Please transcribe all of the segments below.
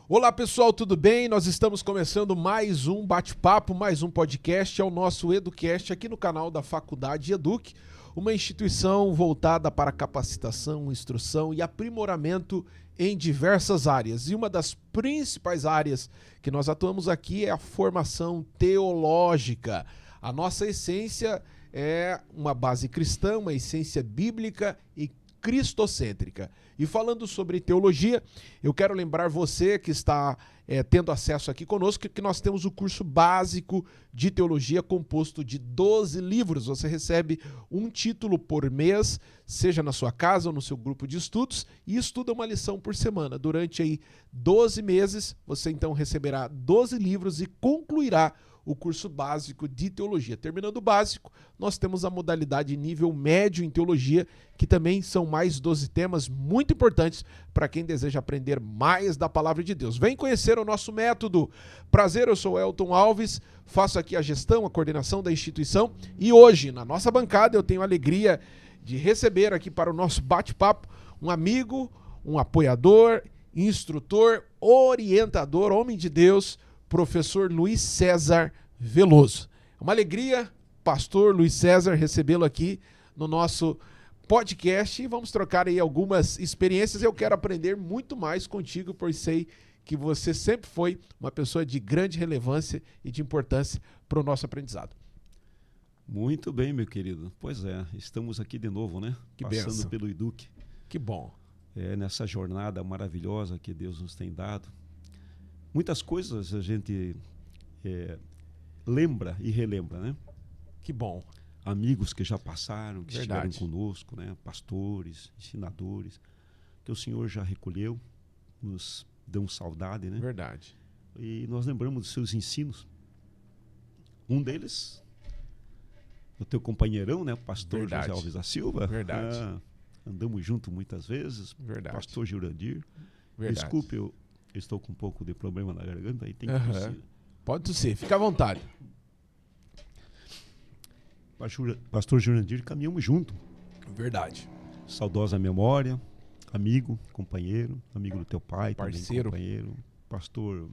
Olá pessoal, tudo bem? Nós estamos começando mais um bate-papo, mais um podcast, é o nosso EduCast aqui no canal da Faculdade Educ, uma instituição voltada para capacitação, instrução e aprimoramento em diversas áreas. E uma das principais áreas que nós atuamos aqui é a formação teológica. A nossa essência é uma base cristã, uma essência bíblica e cristocêntrica. E falando sobre teologia, eu quero lembrar você que está tendo acesso aqui conosco que nós temos o curso básico de teologia composto de 12 livros. Você recebe um título por mês, seja na sua casa ou no seu grupo de estudos, e estuda uma lição por semana. Durante aí 12 meses, você então receberá 12 livros e concluirá o curso básico de teologia. Terminando o básico, nós temos a modalidade nível médio em teologia, que também são mais 12 temas muito importantes para quem deseja aprender mais da palavra de Deus. Vem conhecer o nosso método. Prazer, eu sou Elton Alves, faço aqui a gestão, a coordenação da instituição e hoje, na nossa bancada, eu tenho a alegria de receber aqui para o nosso bate-papo um amigo, um apoiador, instrutor, orientador, homem de Deus, professor Luiz César Veloso. É uma alegria, pastor Luiz César, recebê-lo aqui no nosso podcast e vamos trocar aí algumas experiências. Eu quero aprender muito mais contigo, pois sei que você sempre foi uma pessoa de grande relevância e de importância para o nosso aprendizado. Muito bem, meu querido. Pois é, estamos aqui de novo, né? Que Passando bênção. pelo Educ. Que bom. Nessa jornada maravilhosa que Deus nos tem dado. Muitas coisas a gente lembra e relembra, né? Que bom. Amigos que já passaram, que Verdade. estiveram conosco, né? Pastores, ensinadores, que o Senhor já recolheu, nos dão saudade, né? Verdade. E nós lembramos dos seus ensinos. Um deles, o teu companheirão, né? O pastor Verdade. José Alves da Silva. Verdade. Andamos juntos muitas vezes. Verdade. Pastor Jurandir. Verdade. Desculpe, eu estou com um pouco de problema na garganta e tem que Aham. tossir. Pode tossir, fica à vontade. Pastor Jurandir, caminhamos junto. Verdade. Saudosa memória, amigo, companheiro, amigo do teu pai, Parceiro. também companheiro. Pastor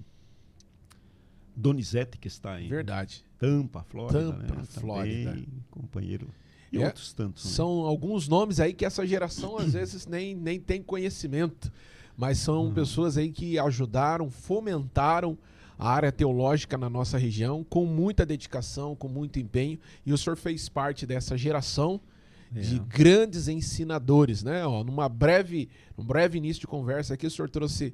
Donizete, que está em Verdade. Tampa, Flórida. Tampa, né? Flórida. Também, companheiro. E É, outros tantos. Né? São alguns nomes aí que essa geração às vezes nem tem conhecimento, mas são pessoas aí que ajudaram, fomentaram a área teológica na nossa região com muita dedicação, com muito empenho, e o senhor fez parte dessa geração de grandes ensinadores, né? Ó, num breve início de conversa aqui, o senhor trouxe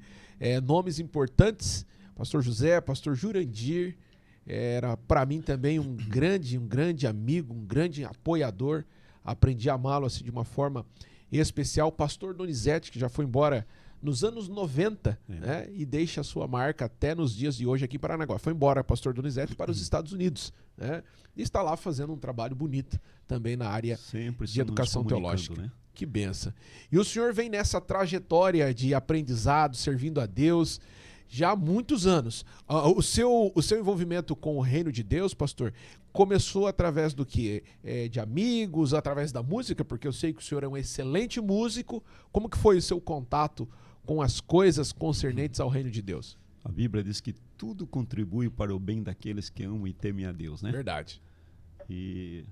nomes importantes, pastor José, pastor Jurandir, era para mim também um grande amigo, um grande apoiador, aprendi a amá-lo assim, de uma forma especial, pastor Donizete, que já foi embora nos anos 90, né, e deixa a sua marca até nos dias de hoje aqui em Paranaguá. Foi embora, pastor Donizete, para os Estados Unidos, né, e está lá fazendo um trabalho bonito também na área Sempre de educação nos comunicando, teológica. né? Que benção. E o senhor vem nessa trajetória de aprendizado, servindo a Deus, já há muitos anos. O seu envolvimento com o reino de Deus, pastor, começou através do quê? De amigos, através da música? Porque eu sei que o senhor é um excelente músico. Como que foi o seu contato com as coisas concernentes ao reino de Deus? A Bíblia diz que tudo contribui para o bem daqueles que amam e temem a Deus, né? Verdade. E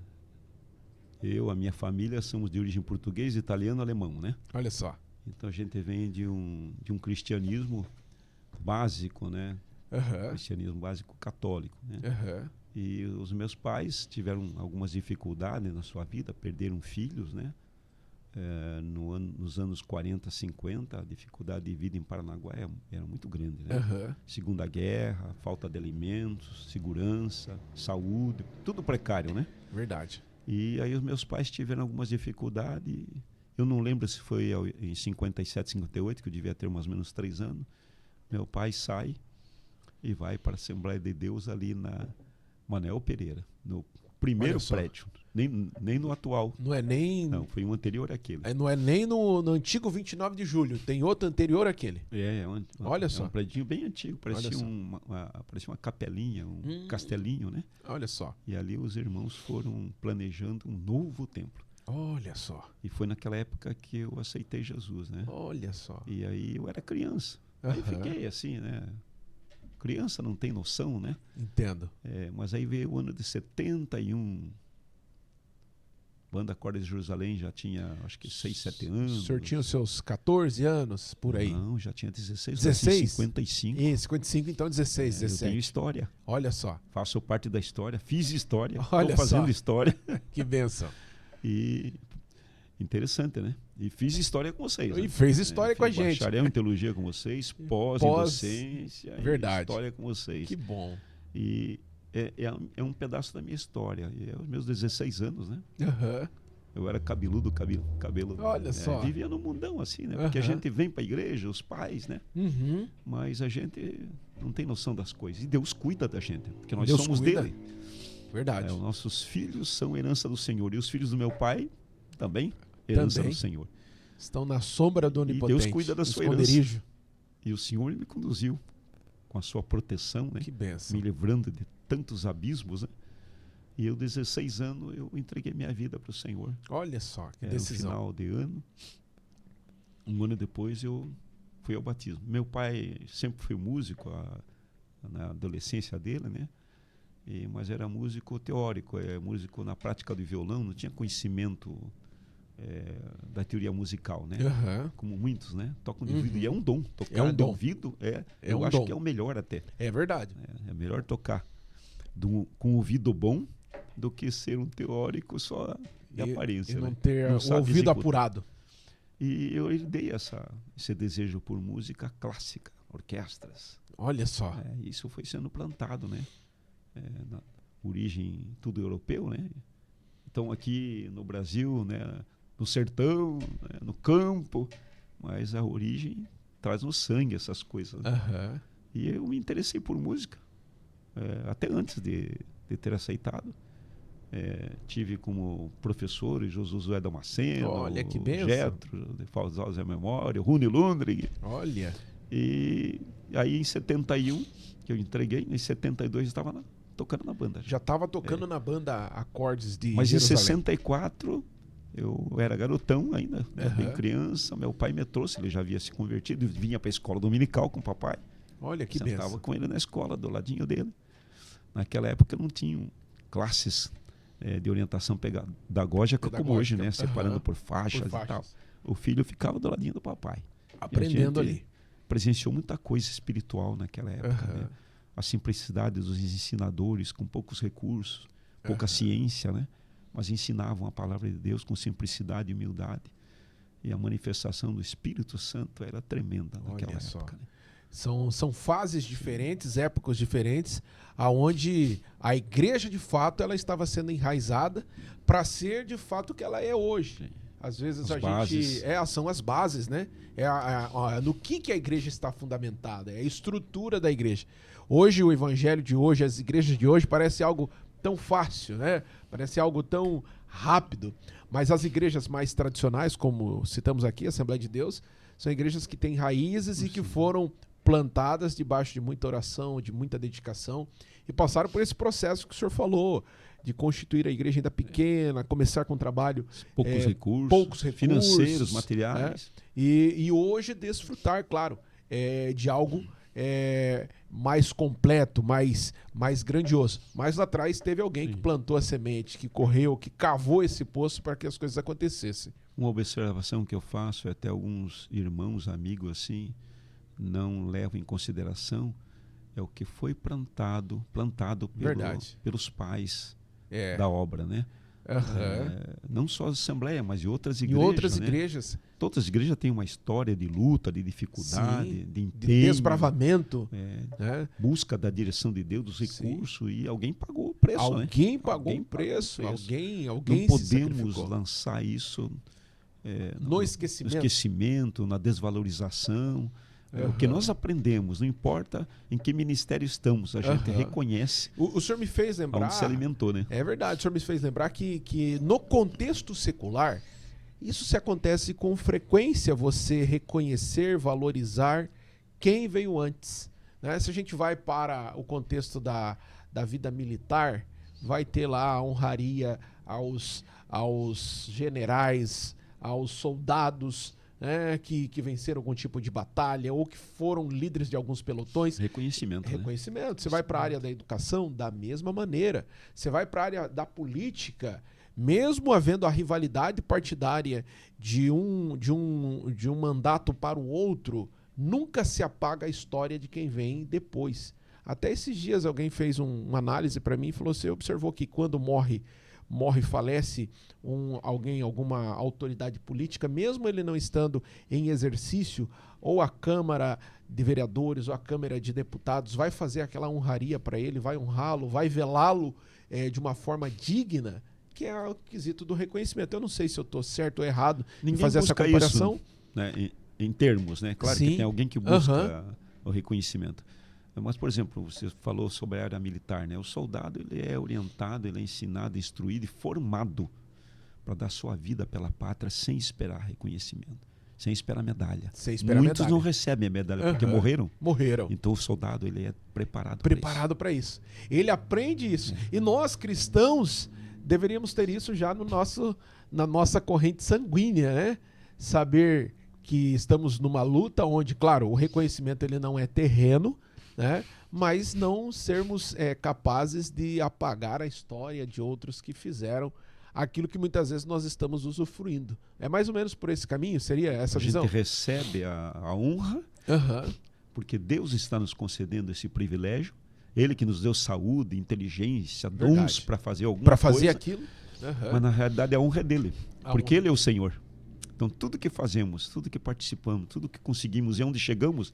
a minha família, somos de origem português, italiano, alemão, né? Olha só. Então a gente vem de um cristianismo básico, né? Cristianismo básico católico, né? E os meus pais tiveram algumas dificuldades na sua vida, perderam filhos, né? Nos anos 40, 50, a dificuldade de vida em Paranaguá era muito grande, né? Segunda Guerra, falta de alimentos, segurança, saúde, tudo precário, né? Verdade. E aí os meus pais tiveram algumas dificuldades. Eu não lembro se foi em 57, 58, que eu devia ter mais ou menos 3 anos. Meu pai sai e vai para a Assembleia de Deus ali na Manuel Pereira, no primeiro prédio, nem no atual. Não é nem... Não, foi um anterior àquele. Não é nem no antigo 29 de julho, tem outro anterior àquele. Olha só. Um prédio bem antigo, parecia uma capelinha, um castelinho, né? Olha só. E ali os irmãos foram planejando um novo templo. Olha só. E foi naquela época que eu aceitei Jesus, né? Olha só. E aí eu era criança. Aí fiquei assim, né? Criança não tem noção, né? Entendo. Mas aí veio o ano de 71. Banda Cordas de Jerusalém já tinha, acho que 6, 7 anos. O senhor tinha os seus 14 anos, por aí? Não, já tinha 16. 16? 55. 55, então 16, 17. Eu tenho história. Olha só. Faço parte da história, fiz história, Olha estou fazendo só. história. Que bênção. E interessante, né? E fiz história com vocês. E né? fez história com a gente. Bacharel em teologia com vocês, pós em docência, Verdade. história com vocês. Que bom. E é um pedaço da minha história. E é os meus 16 anos, né? Eu era cabeludo, cabelo. Olha só. Vivia no mundão assim, né? Porque a gente vem para a igreja, os pais, né? Mas a gente não tem noção das coisas. E Deus cuida da gente, porque nós Deus somos cuida. dele. Verdade. Os nossos filhos são herança do Senhor. E os filhos do meu pai também, herança do Senhor. Estão na sombra do Onipotente. E Deus cuida da sua herança. E o Senhor me conduziu com a sua proteção, né? Que bênção. Me livrando de tantos abismos, né? E eu, 16 anos, eu entreguei minha vida para o Senhor. Olha só, que No decisão. final de ano. Um ano depois eu fui ao batismo. Meu pai sempre foi músico na adolescência dele, né? Mas era músico teórico, músico na prática do violão, não tinha conhecimento da teoria musical, né? Como muitos, né? Tocam de ouvido. E é um dom. Tocar de ouvido eu acho que é o melhor até. É verdade. É melhor tocar com ouvido bom do que ser um teórico só de aparência. E não né? ter o ouvido apurado. E eu herdei esse desejo por música clássica, orquestras. Olha só. Isso foi sendo plantado, né? Na origem tudo europeu, né? Então aqui no Brasil, né? No sertão, né? No campo, mas a origem traz no sangue essas coisas. Né? E eu me interessei por música, até antes de ter aceitado. Tive como professores Josué Damasceno, olha que benção. Getro, de Falsosa Memória, Rune Lundrig. Olha. E aí em 71, que eu entreguei, em 72 eu estava tocando na banda. Já estava tocando na banda Acordes de Mas Jerusalém. em 64 eu era garotão ainda, bem criança. Meu pai me trouxe, ele já havia se convertido, vinha para a escola dominical com o papai. Olha que Sentava benção. com ele na escola, do ladinho dele. Naquela época não tinham classes de orientação pedagógica como hoje, né? Separando por faixas e tal. O filho ficava do ladinho do papai. Aprendendo ali. Presenciou muita coisa espiritual naquela época, né? A simplicidade dos ensinadores, com poucos recursos, pouca ciência, né? Mas ensinavam a palavra de Deus com simplicidade e humildade. E a manifestação do Espírito Santo era tremenda naquela época. Né? São fases diferentes, épocas diferentes, aonde a igreja de fato ela estava sendo enraizada para ser de fato o que ela é hoje. Às vezes são as bases, né? No que a igreja está fundamentada, é a estrutura da igreja. Hoje o evangelho de hoje, as igrejas de hoje parece algo tão fácil, né? Parece algo tão rápido, mas as igrejas mais tradicionais, como citamos aqui, a Assembleia de Deus, são igrejas que têm raízes e que foram plantadas debaixo de muita oração, de muita dedicação e passaram por esse processo que o senhor falou, de constituir a igreja ainda pequena, começar com um trabalho poucos recursos financeiros, materiais, e hoje desfrutar, claro, de algo mais completo, mais grandioso. Mas lá atrás teve alguém que plantou a semente, que correu, que cavou esse poço para que as coisas acontecessem. Uma observação que eu faço, até alguns irmãos, amigos assim, não levam em consideração, é o que foi plantado pelos pais da obra, né? Não só a Assembleia, mas de outras igrejas. E outras igrejas. Todas as igrejas têm uma história de luta, de dificuldade, de empenho, de desbravamento, busca da direção de Deus, dos recursos, e alguém pagou o preço. Alguém pagou o preço. Alguém não podemos lançar isso no esquecimento, na desvalorização. O que nós aprendemos, não importa em que ministério estamos, a gente reconhece. O senhor me fez lembrar. Onde se alimentou, né? É verdade, o senhor me fez lembrar que no contexto secular, isso se acontece com frequência, você reconhecer, valorizar quem veio antes. Né? Se a gente vai para o contexto da vida militar, vai ter lá a honraria aos generais, aos soldados, né, que venceram algum tipo de batalha ou que foram líderes de alguns pelotões. Reconhecimento. Reconhecimento. Você vai para a área da educação, da mesma maneira. Você vai para a área da política, mesmo havendo a rivalidade partidária de um mandato para o outro, nunca se apaga a história de quem vem depois. Até esses dias alguém fez uma análise para mim e falou: você observou que quando falece alguém, alguma autoridade política, mesmo ele não estando em exercício, ou a Câmara de Vereadores ou a Câmara de Deputados vai fazer aquela honraria para ele, vai honrá-lo, vai velá-lo de uma forma digna, que é o quesito do reconhecimento. Eu não sei se eu estou certo ou errado em fazer essa comparação. Isso, né, em termos, né? Claro Sim. que tem alguém que busca o reconhecimento. Mas, por exemplo, você falou sobre a área militar, né? O soldado, ele é orientado, ele é ensinado, instruído e formado para dar sua vida pela pátria sem esperar reconhecimento, sem esperar medalha. Muitos não recebem a medalha porque morreram. Então o soldado, ele é preparado para isso. Ele aprende isso. E nós, cristãos, deveríamos ter isso já na nossa corrente sanguínea, né? Saber que estamos numa luta onde, claro, o reconhecimento ele não é terreno, né? Mas não sermos capazes de apagar a história de outros que fizeram aquilo que muitas vezes nós estamos usufruindo. É mais ou menos por esse caminho? Seria essa visão? A gente recebe a honra, porque Deus está nos concedendo esse privilégio. Ele que nos deu saúde, inteligência, dons para fazer alguma coisa. Para fazer aquilo. Mas na realidade a honra é dele, porque ele é o Senhor. Então tudo que fazemos, tudo que participamos, tudo que conseguimos e onde chegamos,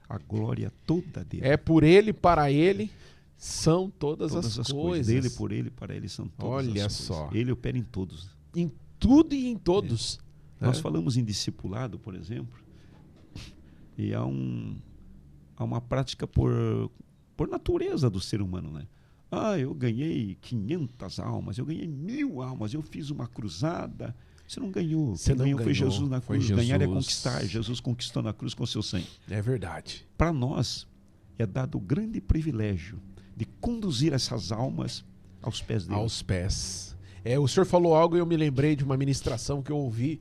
a glória toda dele. É por ele, para ele, são todas as coisas. Dele, por ele, para ele são todas as coisas. Olha só. Ele opera em todos. Em tudo e em todos. Nós falamos em discipulado, por exemplo, e há uma prática por natureza do ser humano, né? Eu ganhei 500 almas, eu ganhei 1000 almas, eu fiz uma cruzada. Você não ganhou. Quem ganhou foi Jesus na cruz. Ganhar é conquistar. Jesus conquistou na cruz com seu sangue. É verdade. Para nós, é dado o grande privilégio de conduzir essas almas aos pés dele. Aos pés. O senhor falou algo e eu me lembrei de uma ministração que eu ouvi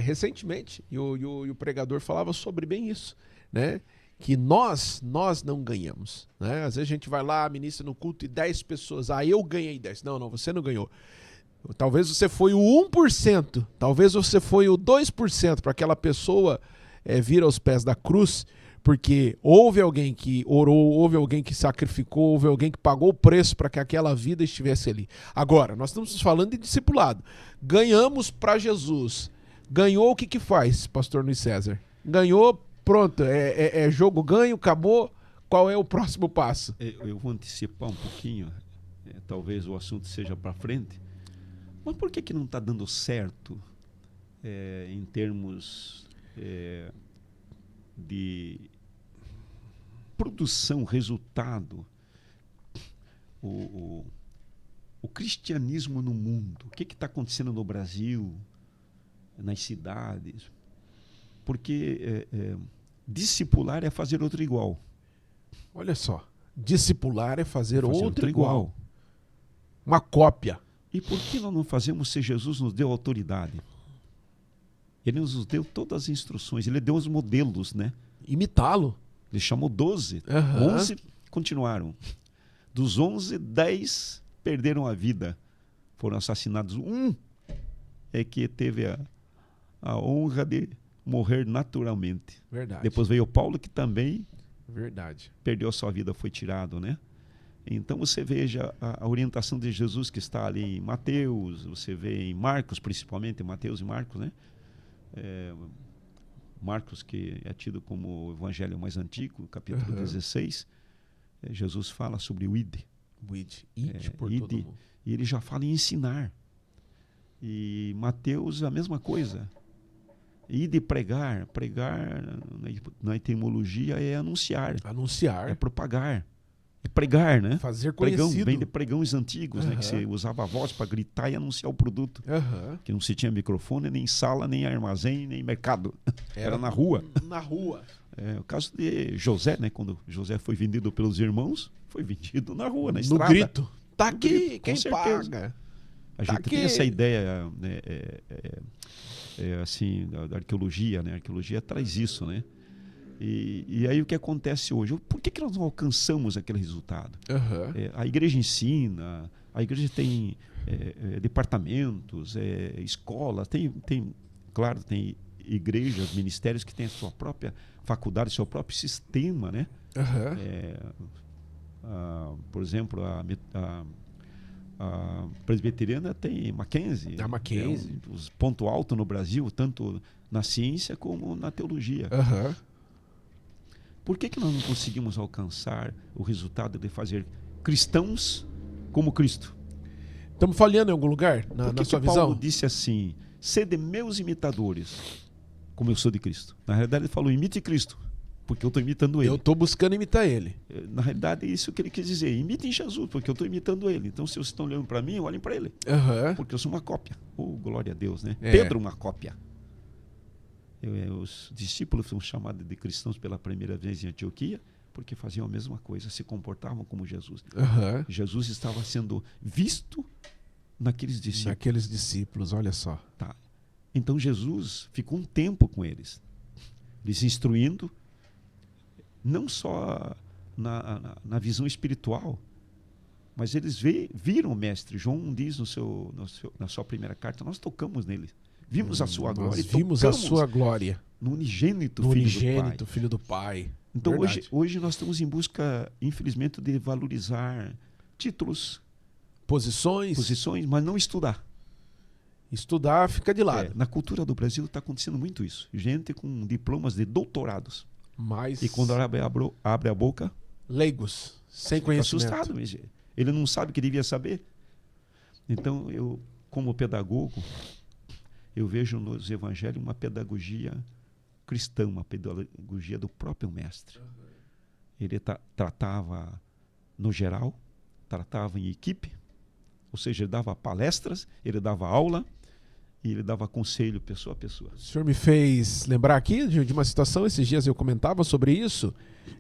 recentemente. E o pregador falava sobre bem isso, né? Que nós não ganhamos, né? Às vezes a gente vai lá, ministra no culto e 10 pessoas. Eu ganhei 10. Não, você não ganhou. Talvez você foi o 1%, talvez você foi o 2% para aquela pessoa vir aos pés da cruz, porque houve alguém que orou, houve alguém que sacrificou, houve alguém que pagou o preço para que aquela vida estivesse ali. Agora, nós estamos falando de discipulado. Ganhamos para Jesus. Ganhou, o que faz, pastor Luiz César? Ganhou, pronto, é jogo ganho, acabou. Qual é o próximo passo? Eu vou antecipar um pouquinho, talvez o assunto seja para frente. Mas por que não está dando certo em termos de produção, resultado, o cristianismo no mundo? O que está acontecendo no Brasil, nas cidades? Porque discipular é fazer outro igual. Olha só, discipular é fazer outro igual. Uma cópia. E por que nós não fazemos se Jesus nos deu autoridade? Ele nos deu todas as instruções, ele deu os modelos, né? Imitá-lo. Ele chamou 12, 11 continuaram. Dos 11, 10 perderam a vida, foram assassinados. Um é que teve a honra de morrer naturalmente. Verdade. Depois veio Paulo, que também perdeu a sua vida, foi tirado, né? Então você veja a orientação de Jesus que está ali em Mateus, você vê em Marcos, principalmente, Mateus e Marcos, né? Marcos, que é tido como o evangelho mais antigo, capítulo 16, Jesus fala sobre o id. Ide por todo mundo. E ele já fala em ensinar. E Mateus, a mesma coisa. Ide pregar. Pregar, na etimologia, é anunciar. É propagar. É pregar, né? Fazer conhecido. Vem de pregões antigos, né? Que você usava a voz para gritar e anunciar o produto. Que não se tinha microfone, nem sala, nem armazém, nem mercado. Era na rua. Na rua. O caso de José, né? Quando José foi vendido pelos irmãos, foi vendido na rua, na estrada. No grito. Tá aqui, grito, quem paga? A gente tem essa ideia, né, assim, da arqueologia, né? A arqueologia traz isso, né? E aí o que acontece hoje? Por que nós não alcançamos aquele resultado? A igreja ensina, a igreja tem departamentos, escolas, claro, tem igrejas, ministérios que têm a sua própria faculdade, seu próprio sistema, né? Por exemplo, a presbiteriana tem Mackenzie. A Mackenzie. É um ponto alto no Brasil, tanto na ciência como na teologia. Por que nós não conseguimos alcançar o resultado de fazer cristãos como Cristo? Estamos falhando em algum lugar na sua visão? Paulo disse assim: sede meus imitadores, como eu sou de Cristo. Na realidade, ele falou: imite Cristo, porque eu estou imitando ele. Eu estou buscando imitar ele. Na realidade, é isso que ele quis dizer: imitem Jesus, porque eu estou imitando ele. Então, se vocês estão olhando para mim, olhem para ele. Porque eu sou uma cópia. Glória a Deus, né? Pedro, uma cópia. Os discípulos são chamados de cristãos pela primeira vez em Antioquia, porque faziam a mesma coisa, se comportavam como Jesus. Jesus estava sendo visto naqueles discípulos. Olha só. Tá. Então Jesus ficou um tempo com eles instruindo, não só na visão espiritual, mas eles viram o Mestre. João diz na sua primeira carta: nós tocamos nele, vimos a sua glória. Nós vimos a sua glória no unigênito Filho do Pai. Então hoje nós estamos em busca, infelizmente, de valorizar títulos, posições, mas não estudar. Estudar fica de lado. Na cultura do Brasil está acontecendo muito isso. Gente com diplomas de doutorados. E quando abre a boca... leigos, sem conhecimento. Assustado. Ele não sabe o que devia saber. Então, eu, como pedagogo, eu vejo nos evangelhos uma pedagogia cristã, uma pedagogia do próprio Mestre. Ele tratava no geral, tratava em equipe, ou seja, ele dava palestras, ele dava aula e ele dava conselho pessoa a pessoa. O senhor me fez lembrar aqui de uma situação, esses dias eu comentava sobre isso,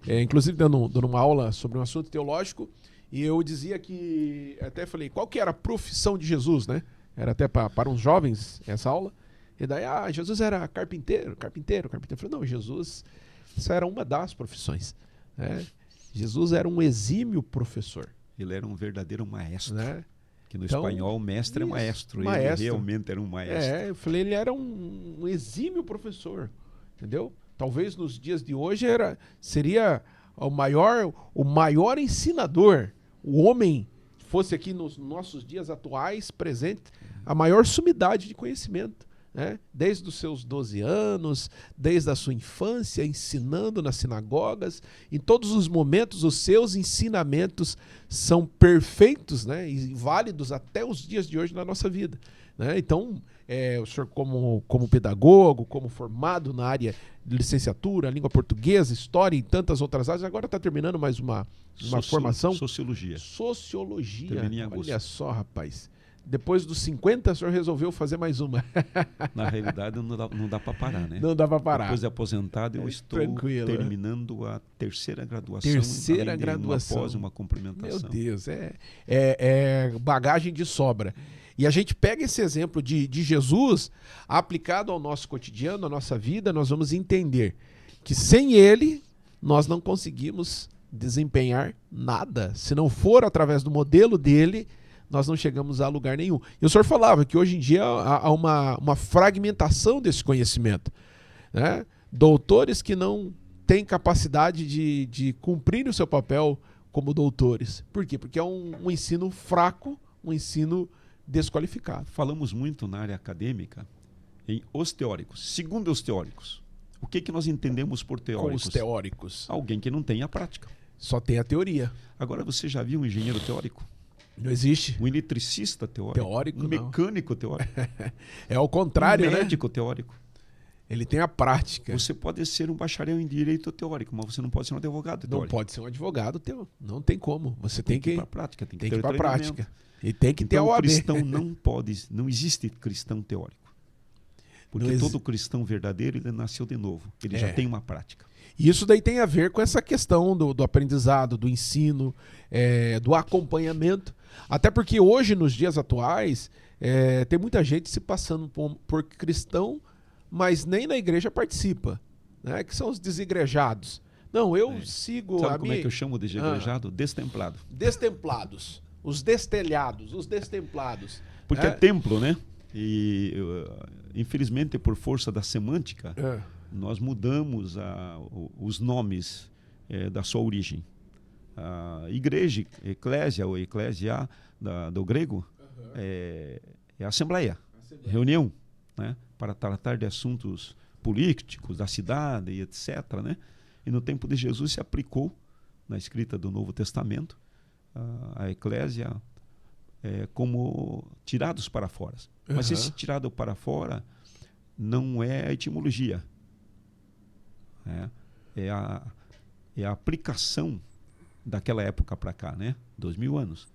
inclusive dando uma aula sobre um assunto teológico, e eu dizia que, até falei, qual que era a profissão de Jesus, né? Era até para uns jovens essa aula. E daí, Jesus era carpinteiro. Eu falei, não, Jesus, isso era uma das profissões. Né? Jesus era um exímio professor. Ele era um verdadeiro maestro. Né? Que no espanhol, mestre é maestro. Ele realmente era um maestro. Eu falei, ele era um exímio professor. Entendeu? Talvez nos dias de hoje seria o maior ensinador. O homem fosse aqui nos nossos dias atuais presente a maior sumidade de conhecimento. Né? Desde os seus 12 anos, desde a sua infância, ensinando nas sinagogas, em todos os momentos os seus ensinamentos são perfeitos, né? E válidos até os dias de hoje na nossa vida. Né? Então, o senhor como pedagogo, como formado na área de licenciatura, língua portuguesa, história e tantas outras áreas, agora está terminando mais uma formação. Sociologia. Terminei em agosto. Olha só, rapaz. Depois dos 50, o senhor resolveu fazer mais uma. Na realidade, não dá para parar, né? Não dá para parar. Depois de aposentado, eu estou terminando a terceira graduação. Após uma complementação. Meu Deus, é bagagem de sobra. E a gente pega esse exemplo de Jesus, aplicado ao nosso cotidiano, à nossa vida, nós vamos entender que sem ele, nós não conseguimos desempenhar nada. Se não for através do modelo dele, nós não chegamos a lugar nenhum. E o senhor falava que hoje em dia há uma fragmentação desse conhecimento. Né? Doutores que não têm capacidade de cumprir o seu papel como doutores. Por quê? Porque é um ensino fraco, um ensino desqualificado. Falamos muito na área acadêmica em os teóricos. Segundo os teóricos, o que nós entendemos por teóricos? Com os teóricos. Alguém que não tem a prática. Só tem a teoria. Agora, você já viu um engenheiro teórico? Não existe. Um eletricista teórico. Um mecânico teórico. É ao contrário, né? Um médico teórico. Ele tem a prática. Você pode ser um bacharel em direito teórico, mas você não pode ser um advogado teórico. Não pode ser um advogado teórico. Não tem como. Você tem que ir para a prática. Tem que ir para a prática. E tem que ter a OAB. Cristão não existe cristão teórico. Porque todo cristão verdadeiro, ele nasceu de novo. Ele já tem uma prática. E isso daí tem a ver com essa questão do aprendizado, do ensino, do acompanhamento. Até porque hoje, nos dias atuais, Tem muita gente se passando por cristão, mas nem na igreja participa, né? Que são os desigrejados. Não, eu sigo Sabe como é que eu chamo de desigrejado? Destemplado. Destemplados. Os destelhados, os destemplados. Porque é templo, né? E infelizmente, por força da semântica, nós mudamos os nomes da sua origem. A igreja, eclésia ou eclésia do grego, é assembleia, reunião, né? Para tratar de assuntos políticos da cidade e etc., né? E no tempo de Jesus se aplicou, na escrita do Novo Testamento, a eclésia como tirados para fora. Mas esse tirado para fora não é a etimologia. É a aplicação daquela época para cá, né? 2000 anos.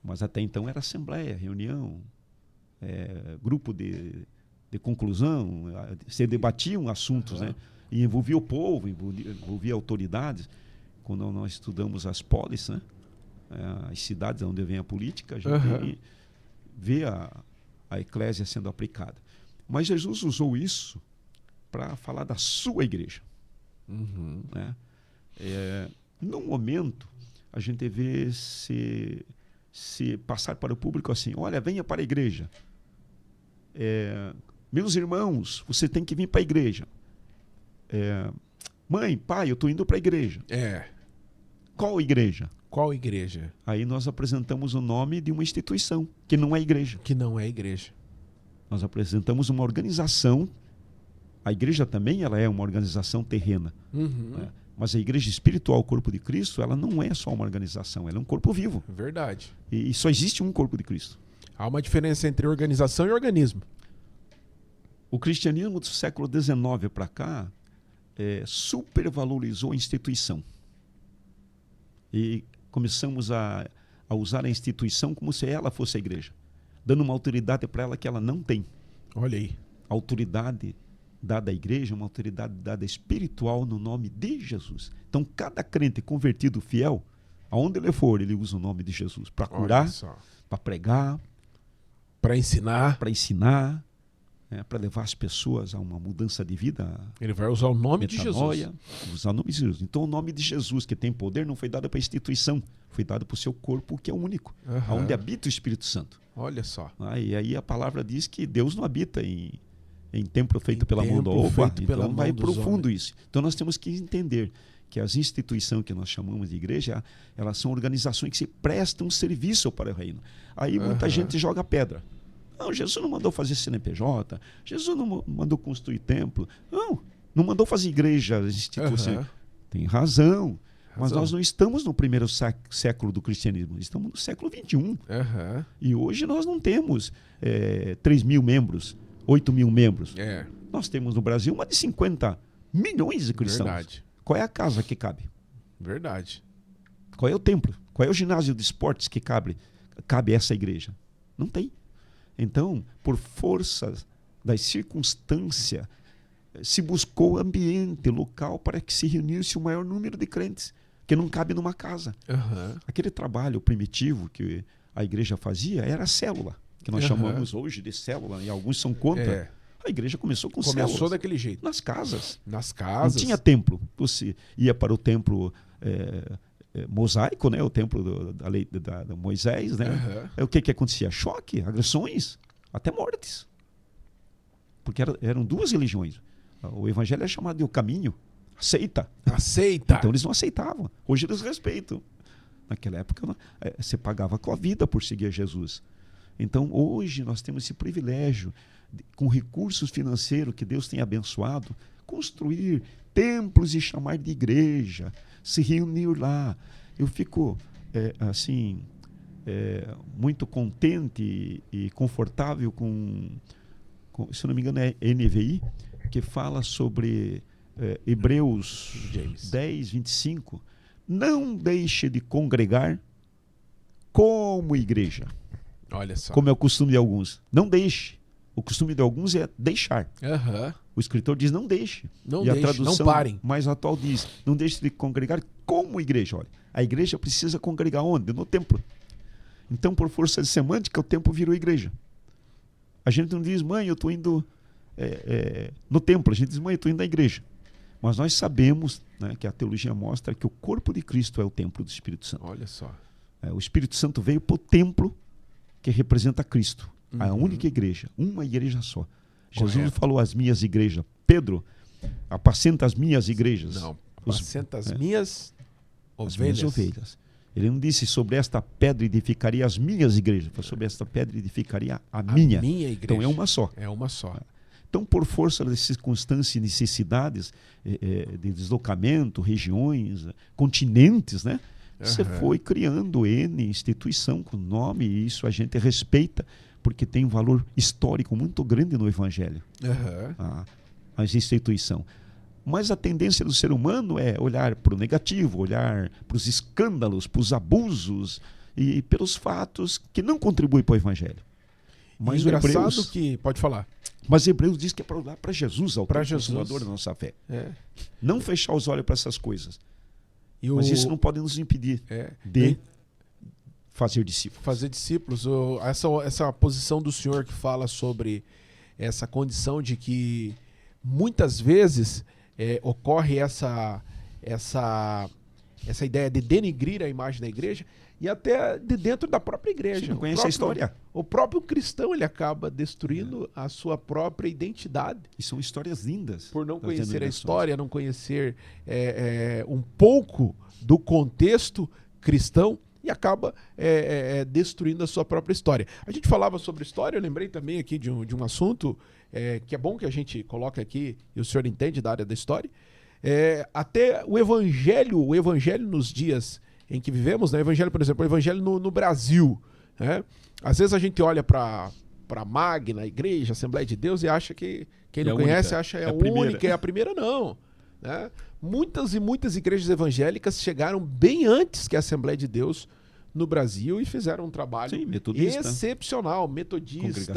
Mas até então era assembleia, reunião, grupo de conclusão, se debatiam assuntos, né? E envolvia o povo, envolvia autoridades. Quando nós estudamos as polis, né? As cidades onde vem a política, a gente vê a eclésia sendo aplicada. Mas Jesus usou isso para falar da sua igreja. Né? No momento, a gente vê se passar para o público assim: olha, venha para a igreja. Meus irmãos, você tem que vir para a igreja. Mãe, pai, eu estou indo para a igreja. Qual igreja? Qual igreja? Aí nós apresentamos o nome de uma instituição, que não é igreja. Que não é igreja. Nós apresentamos uma organização. A igreja também ela é uma organização terrena. Né? Mas a igreja espiritual, o corpo de Cristo, ela não é só uma organização, ela é um corpo vivo. Verdade. E só existe um corpo de Cristo. Há uma diferença entre organização e organismo. O cristianismo do século XIX para cá supervalorizou a instituição. E começamos a usar a instituição como se ela fosse a igreja, dando uma autoridade para ela que ela não tem. Olha aí. A autoridade dada à igreja é uma autoridade dada espiritual no nome de Jesus. Então, cada crente convertido fiel, aonde ele for, ele usa o nome de Jesus para curar, para pregar, para ensinar, para levar as pessoas a uma mudança de vida. Ele vai usar o nome de Jesus. Usar o nome de Jesus. Então, o nome de Jesus, que tem poder, não foi dado para a instituição, foi dado para o seu corpo, que é único, onde habita o Espírito Santo. Olha só. E aí a palavra diz que Deus não habita em templo feito pela mão do homem. Então vai profundo isso. Então nós temos que entender que as instituições que nós chamamos de igreja, elas são organizações que se prestam serviço para o reino. Aí muita gente joga pedra. Não, Jesus não mandou fazer CNPJ, Jesus não mandou construir templo, não mandou fazer igreja, instituição. Tem razão. Mas nós não estamos no primeiro século do cristianismo, estamos no século XXI. E hoje nós não temos 3 mil membros, 8 mil membros. Nós temos no Brasil mais de 50 milhões de cristãos. Verdade. Qual é a casa que cabe? Verdade. Qual é o templo? Qual é o ginásio de esportes que cabe essa igreja? Não tem. Então, por força das circunstâncias, se buscou ambiente local para que se reunisse o maior número de crentes, que não cabe numa casa. Aquele trabalho primitivo que a igreja fazia era a célula, que nós chamamos hoje de célula, e alguns são contra. A igreja começou com células. Começou daquele jeito. Nas casas. Nas casas. Não tinha templo. Você ia para o templo mosaico, né? O templo da lei da Moisés, né? O que acontecia? Choque, agressões, até mortes. Porque eram duas religiões. O evangelho é chamado de o caminho. Aceita. Então eles não aceitavam. Hoje eles respeitam. Naquela época você pagava com a vida por seguir Jesus. Então hoje nós temos esse privilégio, com recursos financeiros que Deus tem abençoado, construir templos e chamar de igreja, se reunir lá. Eu fico muito contente e confortável com, se não me engano, é NVI, que fala sobre Hebreus 10, 25. Não deixe de congregar como igreja. Olha só. Como é o costume de alguns. Não deixe. O costume de alguns é deixar. O escritor diz não deixe. Não e deixe, a tradução não parem. mais atual diz não deixe de congregar como igreja. Olha, a igreja precisa congregar onde? No templo. Então, por força de semântica, o templo virou igreja. A gente não diz, mãe, eu estou indo no templo. A gente diz, mãe, eu estou indo na igreja. Mas nós sabemos, né, que a teologia mostra que o corpo de Cristo é o templo do Espírito Santo. Olha só. O Espírito Santo veio para o templo que representa Cristo. A única igreja, uma igreja só. Jesus falou às minhas igrejas. Pedro, apacenta as minhas igrejas. Não, apacenta as minhas as ovelhas. minhas ovelhas. Ele não disse sobre esta pedra edificaria as minhas igrejas. Foi sobre esta pedra edificaria a minha igreja. Então é uma só. É uma só. Então, por força das circunstâncias e necessidades de deslocamento, regiões, continentes, né? Você foi criando N instituição com nome, e isso a gente respeita, porque tem um valor histórico muito grande no Evangelho, a instituição. Mas a tendência do ser humano é olhar para o negativo, olhar para os escândalos, para os abusos e pelos fatos que não contribuem para o Evangelho. Mas engraçado Hebreus, que... Pode falar. Mas Hebreus diz que é para olhar para Jesus, autor e consumador da nossa fé. É. Não fechar os olhos para essas coisas. Mas Mas isso não pode nos impedir de fazer discípulos. Fazer discípulos. Essa posição do Senhor que fala sobre essa condição de que muitas vezes ocorre essa ideia de denigrir a imagem da igreja e até de dentro da própria igreja. Você não conhece a história. O próprio cristão ele acaba destruindo a sua própria identidade. E são histórias lindas. Por não conhecer a história, não conhecer um pouco do contexto cristão e acaba destruindo a sua própria história. A gente falava sobre história, eu lembrei também aqui de um assunto que é bom que a gente coloque aqui, e o senhor entende da área da história. Até o evangelho nos dias em que vivemos, né? O evangelho, por exemplo, o evangelho no Brasil, né? Às vezes a gente olha para a Magna, a igreja, a Assembleia de Deus, e acha que quem não conhece acha é a única, é a primeira, não. Né? Muitas e muitas igrejas evangélicas chegaram bem antes que a Assembleia de Deus no Brasil e fizeram um trabalho excepcional, metodista,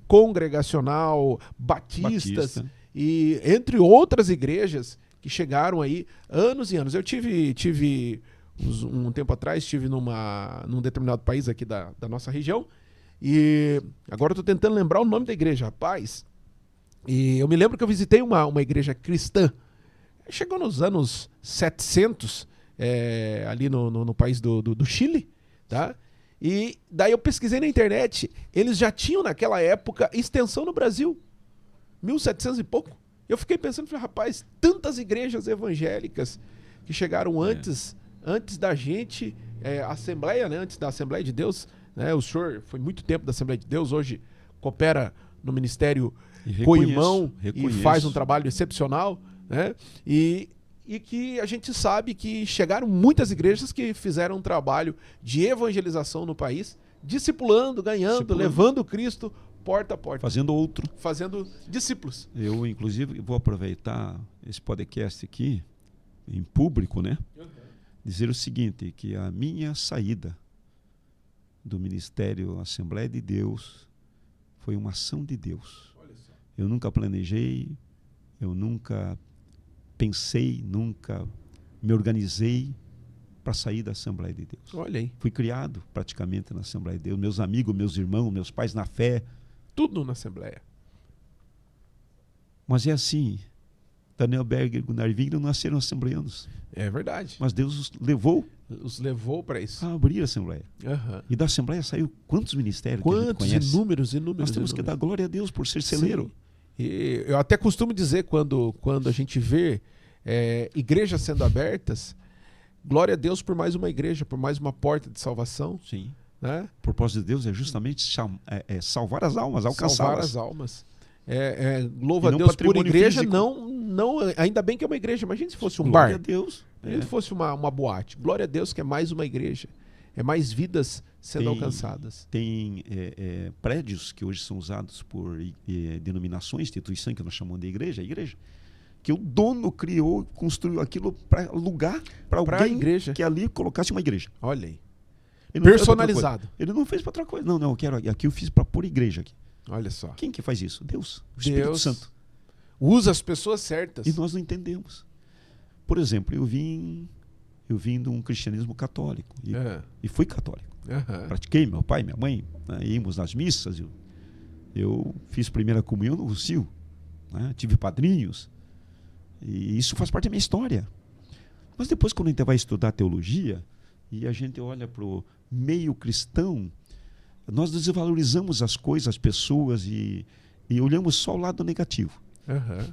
congregacional, batistas, e entre outras igrejas que chegaram aí anos e anos. Eu tive um tempo atrás, estive num determinado país aqui da nossa região, e agora eu estou tentando lembrar o nome da igreja, rapaz. E eu me lembro que eu visitei uma igreja cristã. Chegou nos anos 700, ali no país do Chile, tá? E daí eu pesquisei na internet, eles já tinham naquela época extensão no Brasil, 1700 e pouco. Eu fiquei pensando, falei, rapaz, tantas igrejas evangélicas que chegaram antes da gente, Assembleia, né? Antes da Assembleia de Deus, né? O senhor foi muito tempo da Assembleia de Deus, hoje coopera no Ministério Coimão e faz um trabalho excepcional, né? E que a gente sabe que chegaram muitas igrejas que fizeram um trabalho de evangelização no país, discipulando, ganhando, levando Cristo porta a porta. Fazendo discípulos. Eu, inclusive, vou aproveitar esse podcast aqui, em público, né? Dizer o seguinte, que a minha saída do Ministério Assembleia de Deus foi uma ação de Deus. Eu nunca planejei, eu nunca pensei, nunca me organizei para sair da Assembleia de Deus. Olha aí. Fui criado praticamente na Assembleia de Deus. Meus amigos, meus irmãos, meus pais na fé. Tudo na Assembleia. Mas é assim, Daniel Berger e Gunnar Wigner nasceram assembleanos. É verdade. Mas Deus os levou para isso. A abrir a Assembleia. E da Assembleia saiu quantos ministérios que a gente conhece? Inúmeros. Nós temos que dar glória a Deus por ser celeiro. E eu até costumo dizer, quando a gente vê igrejas sendo abertas, glória a Deus por mais uma igreja, por mais uma porta de salvação. Sim. Né? O propósito de Deus é justamente salvar as almas, alcançá-las. Salvar as almas. Louva a Deus por igreja, não, ainda bem que é uma igreja. Imagina se fosse um bar. Glória a Deus. Imagina se fosse uma boate. Glória a Deus que é mais uma igreja. É mais vidas sendo alcançadas. Tem prédios que hoje são usados por denominações, instituições que nós chamamos de igreja, que o dono criou, construiu aquilo para alugar para alguém que ali colocasse uma igreja. Olha aí. Personalizado. Ele não fez para outra coisa. Não, aqui eu fiz para pôr igreja aqui. Olha só. Quem que faz isso? Deus. O Espírito Santo. Usa as pessoas certas. E nós não entendemos. Por exemplo, eu vim de um cristianismo católico. E fui católico. Pratiquei, meu pai, minha mãe, íamos nas missas. Eu fiz primeira comunhão no Rocio, né? Tive padrinhos, e isso faz parte da minha história. Mas depois, quando a gente vai estudar teologia e a gente olha para o meio cristão, nós desvalorizamos as coisas, as pessoas e olhamos só o lado negativo. Uhum.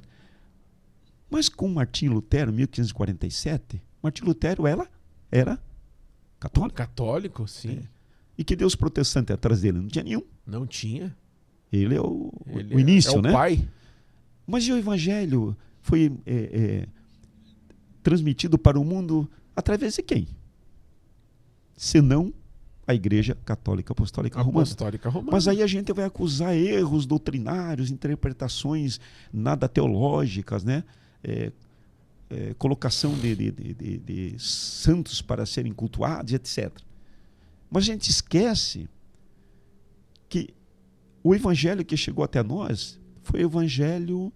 Mas com Martinho Lutero, 1547, Martinho Lutero era católico. Católico, sim. É. E que Deus protestante atrás dele? Não tinha nenhum. Não tinha. Ele é o início, é o né? pai. Mas e o evangelho foi transmitido para o mundo através de quem? Senão a Igreja Católica Apostólica Romana. Mas aí a gente vai acusar erros doutrinários, interpretações nada teológicas, né? Colocação de santos para serem cultuados, etc. Mas a gente esquece que o evangelho que chegou até nós foi o evangelho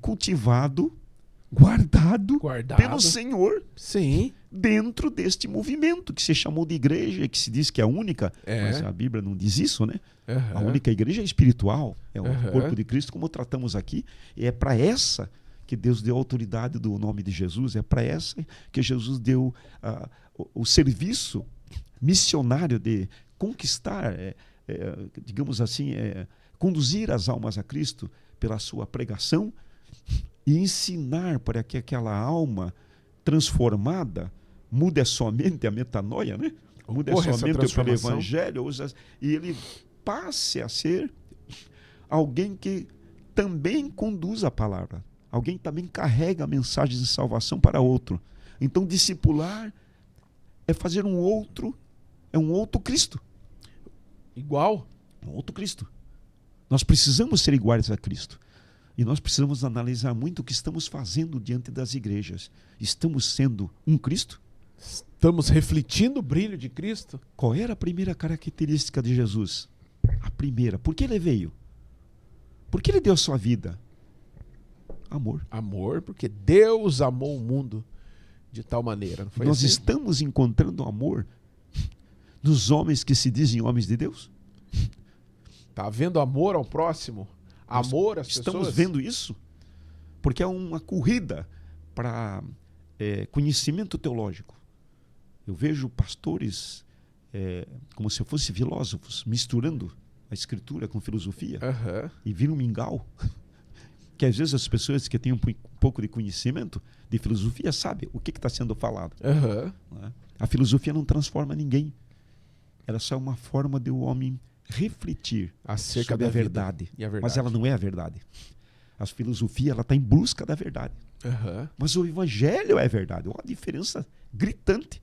cultivado, guardado pelo Senhor. Sim. Dentro deste movimento que se chamou de igreja, que se diz que é a única, mas a Bíblia não diz isso, né? Uhum. A única igreja é espiritual, é o corpo de Cristo, como tratamos aqui, e é para essa que Deus deu a autoridade do nome de Jesus, é para essa que Jesus deu o serviço missionário de conquistar, digamos assim, conduzir as almas a Cristo pela sua pregação e ensinar para que aquela alma transformada mude somente a metanoia, né? Mude somente pelo evangelho e ele passe a ser alguém que também conduz a palavra, alguém que também carrega a mensagem de salvação para outro. Então discipular é fazer um outro Cristo. Igual? Um outro Cristo. Nós precisamos ser iguais a Cristo. E nós precisamos analisar muito o que estamos fazendo diante das igrejas. Estamos sendo um Cristo? Estamos refletindo o brilho de Cristo? Qual era a primeira característica de Jesus? A primeira. Por que ele veio? Por que ele deu a sua vida? Amor. Amor, porque Deus amou o mundo de tal maneira. Não foi nós assim? Estamos encontrando amor nos homens que se dizem homens de Deus? Está havendo amor ao próximo? Amor às pessoas? Estamos vendo isso? Porque é uma corrida para conhecimento teológico. Eu vejo pastores como se fossem filósofos, misturando a escritura com filosofia e vira um mingau. Que às vezes as pessoas que têm um pouco de conhecimento de filosofia sabem o que está sendo falado. Né? A filosofia não transforma ninguém. Ela só é uma forma de o homem refletir acerca sobre da a verdade. E a verdade. Mas ela não é a verdade. A filosofia está em busca da verdade. Mas o evangelho é a verdade. É uma diferença gritante.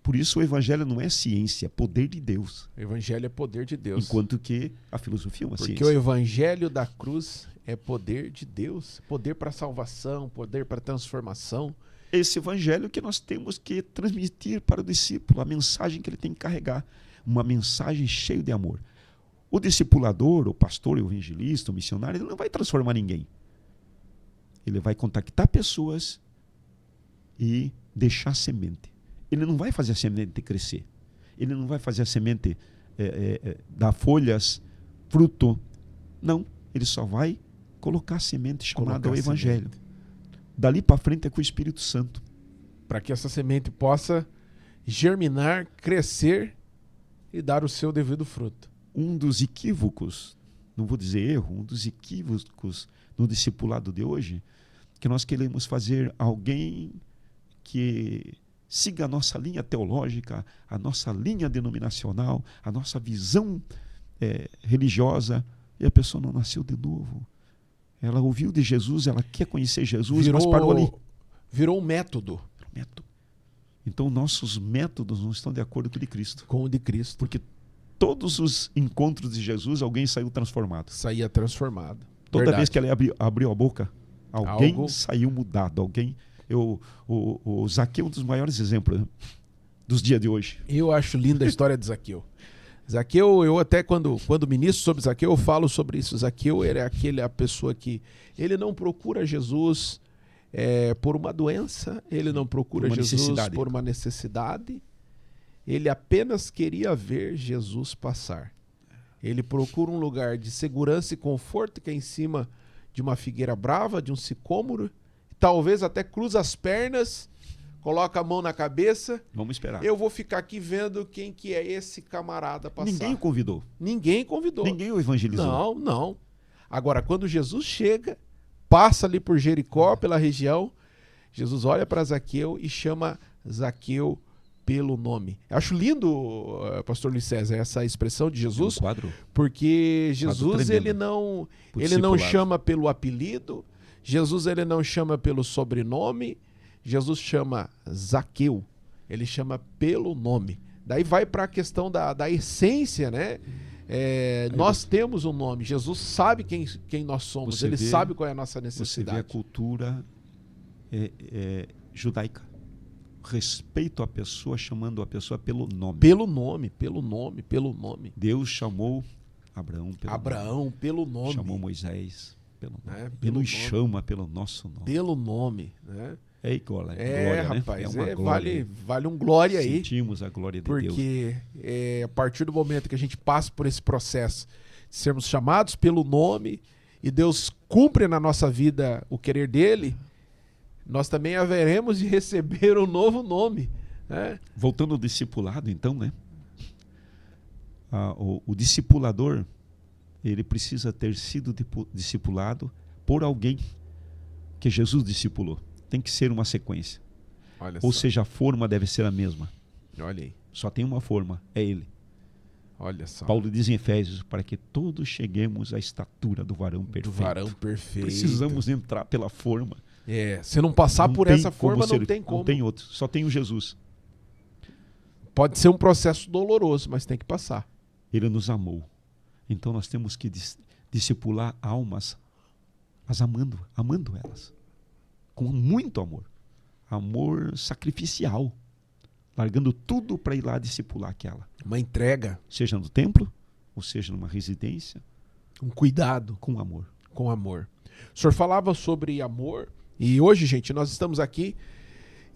Por isso o evangelho não é ciência, é poder de Deus. O evangelho é poder de Deus. Enquanto que a filosofia é uma ciência. Porque o evangelho da cruz é poder de Deus. Poder para salvação, poder para transformação. Esse evangelho que nós temos que transmitir para o discípulo, a mensagem que ele tem que carregar. Uma mensagem cheia de amor. O discipulador, o pastor, o evangelista, o missionário, ele não vai transformar ninguém. Ele vai contactar pessoas e deixar semente. Ele não vai fazer a semente crescer. Ele não vai fazer a semente dar folhas, fruto. Não. Ele só vai colocar a semente chamada o evangelho. Dali para frente é com o Espírito Santo. Para que essa semente possa germinar, crescer e dar o seu devido fruto. Um dos equívocos, não vou dizer erro, um dos equívocos no discipulado de hoje, que nós queremos fazer alguém que siga a nossa linha teológica, a nossa linha denominacional, a nossa visão religiosa, e a pessoa não nasceu de novo. Ela ouviu de Jesus, ela quer conhecer Jesus, mas parou ali. Virou um método. Então, nossos métodos não estão de acordo com o de Cristo. Com o de Cristo. Porque todos os encontros de Jesus, alguém saiu transformado. Saía transformado. Toda Verdade. vez que ele abriu a boca, alguém saiu mudado. O Zaqueu é um dos maiores exemplos, né, dos dias de hoje. Eu acho linda a história de Zaqueu. Zaqueu, eu até quando ministro sobre Zaqueu, eu falo sobre isso. Zaqueu era a pessoa que ele não procura Jesus por uma doença, ele não procura Jesus por uma necessidade, ele apenas queria ver Jesus passar. Ele procura um lugar de segurança e conforto que é em cima de uma figueira brava, de um sicômoro, talvez até cruza as pernas, coloca a mão na cabeça. Vamos esperar. Eu vou ficar aqui vendo quem que é esse camarada passar. Ninguém o convidou. Ninguém convidou. Ninguém o evangelizou. Não, não. Agora, quando Jesus chega, passa ali por Jericó, pela região, Jesus olha para Zaqueu e chama Zaqueu pelo nome. Eu acho lindo, pastor Luiz César, essa expressão de Jesus, porque Jesus ele não chama pelo apelido, Jesus ele não chama pelo sobrenome, Jesus chama Zaqueu, ele chama pelo nome. Daí vai para a questão da essência, né? Nós temos um nome, Jesus sabe quem nós somos, ele sabe qual é a nossa necessidade. Você vê a cultura judaica. Respeito à pessoa, chamando a pessoa pelo nome. Pelo nome, pelo nome, pelo nome. Deus chamou Abraão pelo nome. Chamou Moisés pelo nome. Ele nos chama pelo nosso nome. Pelo nome, né? Glória, rapaz, né? Vale um glória aí. Sentimos a glória de Deus. Porque a partir do momento que a gente passa por esse processo de sermos chamados pelo nome e Deus cumpre na nossa vida o querer dele, nós também haveremos de receber um novo nome, né? Voltando ao discipulado, então, né? O discipulador, ele precisa ter sido discipulado por alguém que Jesus discipulou. Tem que ser uma sequência. Ou seja, a forma deve ser a mesma. Olha aí. Só tem uma forma, é ele. Olha só. Paulo diz em Efésios, para que todos cheguemos à estatura do varão perfeito. Do varão perfeito. Precisamos entrar pela forma. Se não passar por essa forma, não tem como. Não tem outro, só tem o Jesus. Pode ser um processo doloroso, mas tem que passar. Ele nos amou. Então nós temos que discipular almas, amando elas. Com muito amor. Amor sacrificial. Largando tudo para ir lá discipular aquela. Uma entrega. Seja no templo, ou seja numa residência. Um cuidado. Com amor. Com amor. O senhor falava sobre amor. E hoje, gente, nós estamos aqui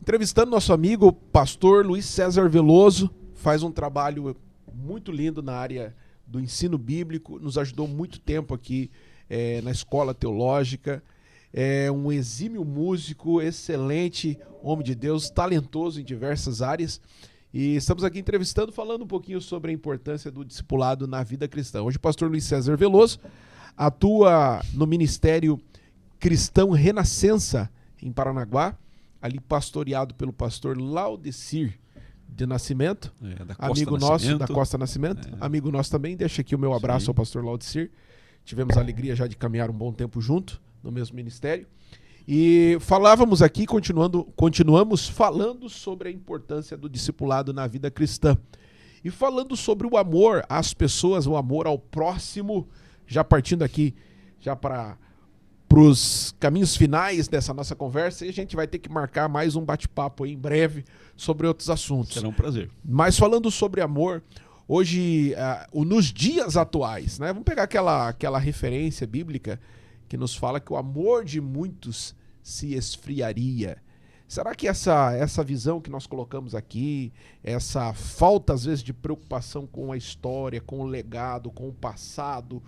entrevistando nosso amigo, pastor Luiz César Veloso. Faz um trabalho muito lindo na área do ensino bíblico. Nos ajudou muito tempo aqui na escola teológica. É um exímio músico, excelente homem de Deus, talentoso em diversas áreas. E estamos aqui entrevistando, falando um pouquinho sobre a importância do discipulado na vida cristã. Hoje o pastor Luiz César Veloso atua no Ministério Cristão Renascença, em Paranaguá, ali pastoreado pelo pastor Laudecir de Nascimento, amigo nosso da Costa Nascimento, amigo nosso também. Deixa aqui o meu abraço ao pastor Laudecir. Tivemos a alegria já de caminhar um bom tempo junto no mesmo ministério. E falávamos aqui, continuamos falando sobre a importância do discipulado na vida cristã. E falando sobre o amor às pessoas, o amor ao próximo, já partindo aqui já para os caminhos finais dessa nossa conversa, e a gente vai ter que marcar mais um bate-papo aí em breve sobre outros assuntos. Será um prazer. Mas falando sobre amor, hoje, nos dias atuais, né? Vamos pegar aquela referência bíblica que nos fala que o amor de muitos se esfriaria. Será que essa visão que nós colocamos aqui, essa falta às vezes de preocupação com a história, com o legado, com o passado,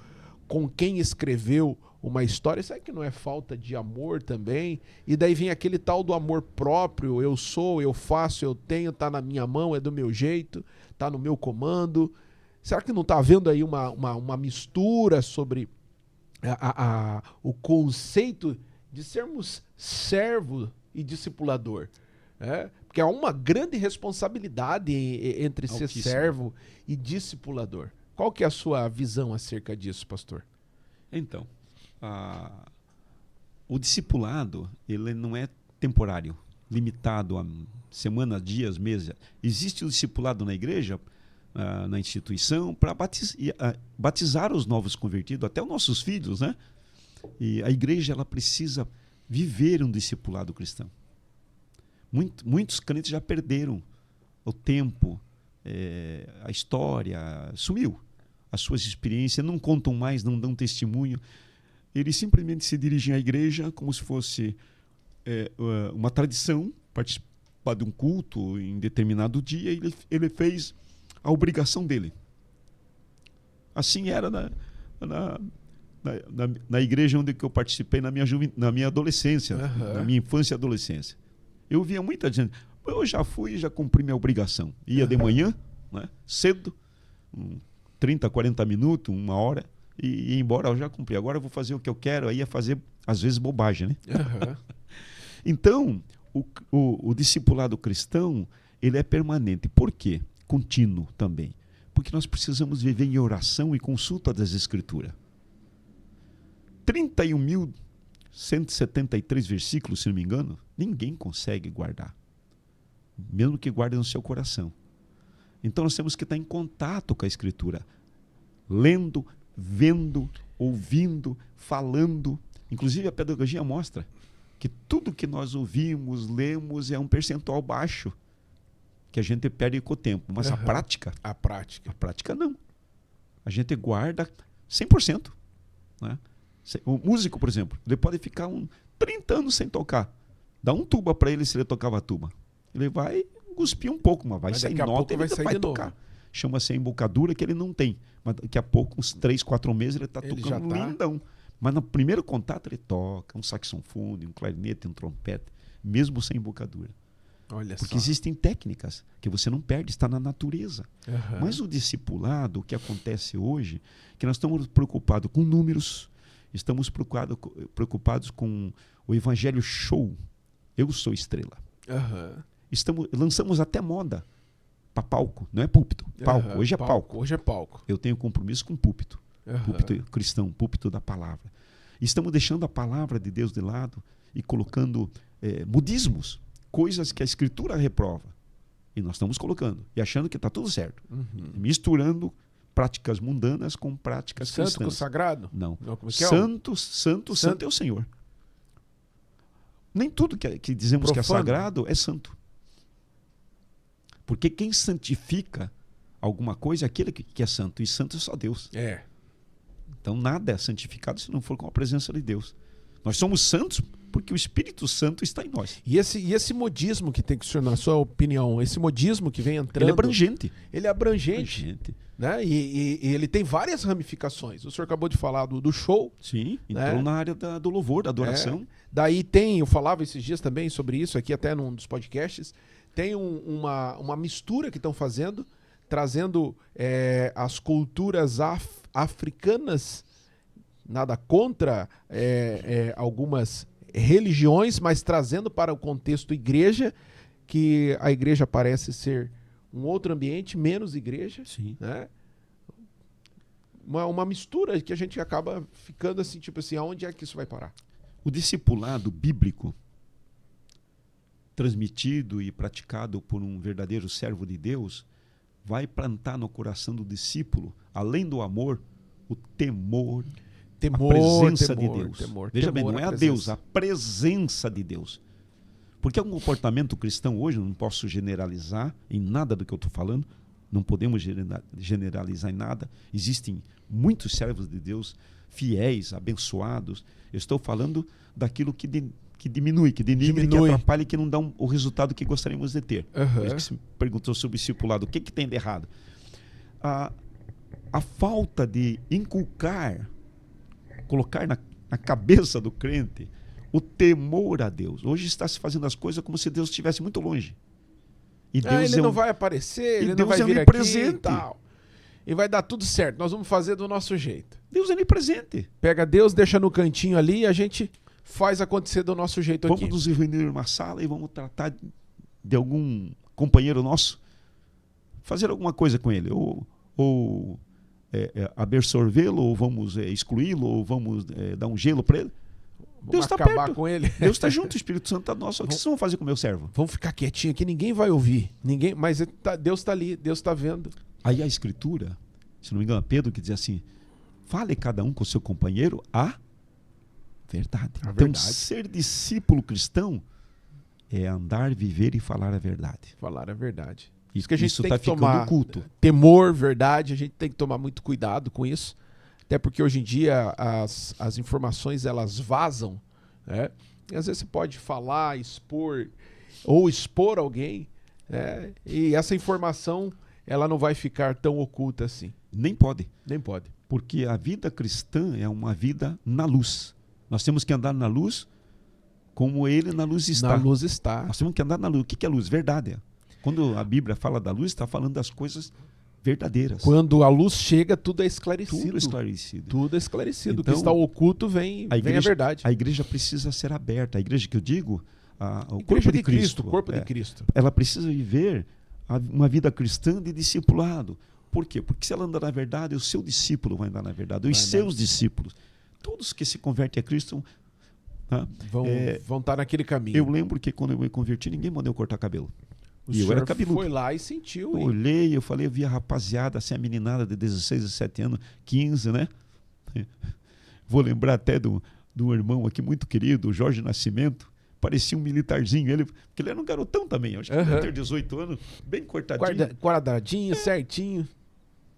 com quem escreveu uma história, será que não é falta de amor também? E daí vem aquele tal do amor próprio, eu sou, eu faço, eu tenho, tá na minha mão, é do meu jeito, tá no meu comando. Será que não está havendo aí uma mistura sobre o conceito de sermos servo e discipulador? Porque há uma grande responsabilidade entre ser servo e discipulador. Qual que é a sua visão acerca disso, pastor? Então, o discipulado, ele não é temporário, limitado a semanas, dias, meses. Existe o discipulado na igreja, na instituição, para batizar os novos convertidos, até os nossos filhos, né? E a igreja, ela precisa viver um discipulado cristão. Muitos crentes já perderam o tempo, a história, sumiu. As suas experiências não contam mais, não dão testemunho. Eles simplesmente se dirigem à igreja como se fosse uma tradição, participar de um culto em determinado dia, e ele fez a obrigação dele. Assim era na igreja onde que eu participei na minha adolescência, na minha infância e adolescência. Eu via muita gente, eu já fui, já cumpri minha obrigação. Ia de manhã, né, cedo, 30, 40 minutos, 1 hora, e ia embora, eu já cumpri. Agora eu vou fazer o que eu quero, aí ia fazer, às vezes, bobagem, né? Então, o discipulado cristão, ele é permanente. Por quê? Contínuo também. Porque nós precisamos viver em oração e consulta das Escrituras. 31.173 versículos, se não me engano, ninguém consegue guardar. Mesmo que guarde no seu coração. Então nós temos que estar em contato com a Escritura. Lendo, vendo, ouvindo, falando. Inclusive a pedagogia mostra que tudo que nós ouvimos, lemos, é um percentual baixo que a gente perde com o tempo. Mas a prática não. A gente guarda 100%. Né? O músico, por exemplo, ele pode ficar 30 anos sem tocar. Dá um tuba para ele se ele tocava tuba. Ele vai cuspir um pouco, mas vai sair nota e ele vai tocar. Chama-se a embocadura que ele não tem. Mas daqui a pouco, uns 3, 4 meses, ele está tocando lindão. Mas no primeiro contato ele toca um saxofone, um clarinete, um trompete, mesmo sem embocadura. Porque existem técnicas que você não perde, está na natureza. Mas o discipulado, o que acontece hoje, que nós estamos preocupados com números, estamos preocupados com o evangelho show. Eu sou estrela. Lançamos até moda para palco, não é púlpito. Palco. Hoje é palco. Hoje é palco. Eu tenho compromisso com púlpito. Púlpito cristão, púlpito da palavra. Estamos deixando a palavra de Deus de lado e colocando modismos, coisas que a Escritura reprova. E nós estamos colocando e achando que está tudo certo. Misturando práticas mundanas com práticas cristãs. Santo com sagrado? Não. Santo é o Senhor. Nem tudo que dizemos que é sagrado é santo. Porque quem santifica alguma coisa é aquele que é santo. E santo é só Deus. Então nada é santificado se não for com a presença de Deus. Nós somos santos porque o Espírito Santo está em nós. E esse modismo que tem que ser, na sua opinião, esse modismo que vem entrando... Ele é abrangente. Ele é abrangente. Né? E ele tem várias ramificações. O senhor acabou de falar do show. Sim, entrou na área do louvor, da adoração. Daí eu falava esses dias também sobre isso aqui, até num dos podcasts, tem uma mistura que estão fazendo, trazendo as culturas africanas, nada contra algumas religiões, mas trazendo para o contexto igreja, que a igreja parece ser um outro ambiente, menos igreja. Sim. Né? Uma mistura que a gente acaba ficando assim, tipo assim, aonde é que isso vai parar? O discipulado bíblico, transmitido e praticado por um verdadeiro servo de Deus, vai plantar no coração do discípulo, além do amor, o temor, a presença de Deus. Veja bem, não é a Deus, a presença de Deus. Porque é um comportamento cristão hoje, não posso generalizar em nada do que eu estou falando, não podemos generalizar em nada. Existem muitos servos de Deus, fiéis, abençoados. Eu estou falando daquilo que diminui, que denigra, que atrapalha e que não dá o resultado que gostaríamos de ter. Por isso que você perguntou sobre o discipulado, o que tem de errado? A falta de inculcar, colocar na cabeça do crente o temor a Deus. Hoje está se fazendo as coisas como se Deus estivesse muito longe. E Deus ele não vai aparecer, ele Deus não vai vir aqui e tal. E vai dar tudo certo, nós vamos fazer do nosso jeito. Deus é onipresente. Pega Deus, deixa no cantinho ali e a gente faz acontecer do nosso jeito aqui. Vamos nos reunir numa sala e vamos tratar de algum companheiro nosso, fazer alguma coisa com ele, ou absorvê-lo, ou vamos excluí-lo, ou vamos dar um gelo para ele. Deus está perto com ele. Deus está junto, o Espírito Santo está nosso. O que vocês vão fazer com o meu servo? Vamos ficar quietinho aqui, ninguém vai ouvir. Mas Deus está ali, Deus está vendo. Aí a Escritura, se não me engano, Pedro que diz assim, fale cada um com o seu companheiro a verdade. Então, ser discípulo cristão é andar, viver e falar a verdade. Falar a verdade. Isso que a gente tem tá que tomar culto. Temor, verdade, a gente tem que tomar muito cuidado com isso. Até porque hoje em dia as informações elas vazam, né? E às vezes você pode falar, expor alguém, né? E essa informação ela não vai ficar tão oculta assim. Nem pode. Nem pode. Porque a vida cristã é uma vida na luz. Nós temos que andar na luz como ele na luz está. Na luz está. Nós temos que andar na luz. O que é luz? Verdade. Quando a Bíblia fala da luz, está falando das coisas verdadeiras. Quando a luz chega, tudo é esclarecido. Tudo esclarecido. Tudo é esclarecido. Então, o que está oculto vem a verdade. A igreja precisa ser aberta. A igreja que eu digo, o Igreja corpo de Cristo. O corpo de Cristo. Ela precisa viver uma vida cristã de discipulado. Por quê? Porque se ela andar na verdade, o seu discípulo vai andar na verdade. Os seus discípulos. Todos que se convertem a Cristo vão estar naquele caminho. Eu lembro que quando eu me converti, ninguém mandou eu cortar cabelo. E eu era cabeludo. Foi lá e sentiu. Eu olhei, eu falei, eu vi a rapaziada, assim, a meninada de 16, 17 anos, 15, né? Vou lembrar até do irmão aqui muito querido, o Jorge Nascimento. Parecia um militarzinho, porque ele era um garotão também, acho que devia ter 18 anos, bem cortadinho. Quadradinho, certinho.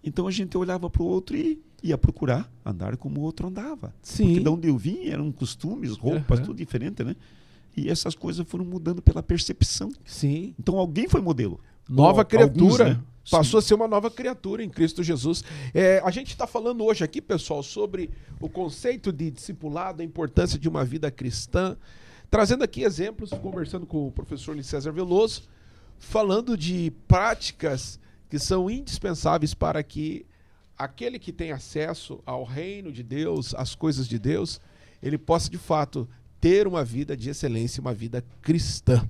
Então a gente olhava para o outro e ia procurar andar como o outro andava. Sim. Porque de onde eu vim eram costumes, roupas, tudo diferente, né? E essas coisas foram mudando pela percepção. Sim. Então alguém foi modelo. Nova criatura. Alguns, né? Passou a ser uma nova criatura em Cristo Jesus. A gente está falando hoje aqui, pessoal, sobre o conceito de discipulado, a importância de uma vida cristã. Trazendo aqui exemplos, conversando com o professor Luiz César Veloso, falando de práticas que são indispensáveis para que aquele que tem acesso ao reino de Deus, às coisas de Deus, ele possa de fato ter uma vida de excelência, uma vida cristã.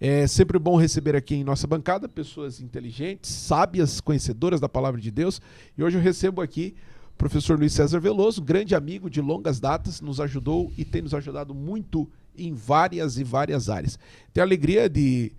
É sempre bom receber aqui em nossa bancada pessoas inteligentes, sábias, conhecedoras da palavra de Deus. E hoje eu recebo aqui o professor Luiz César Veloso, grande amigo de longas datas, nos ajudou e tem nos ajudado muito em várias e várias áreas. Tenho a alegria de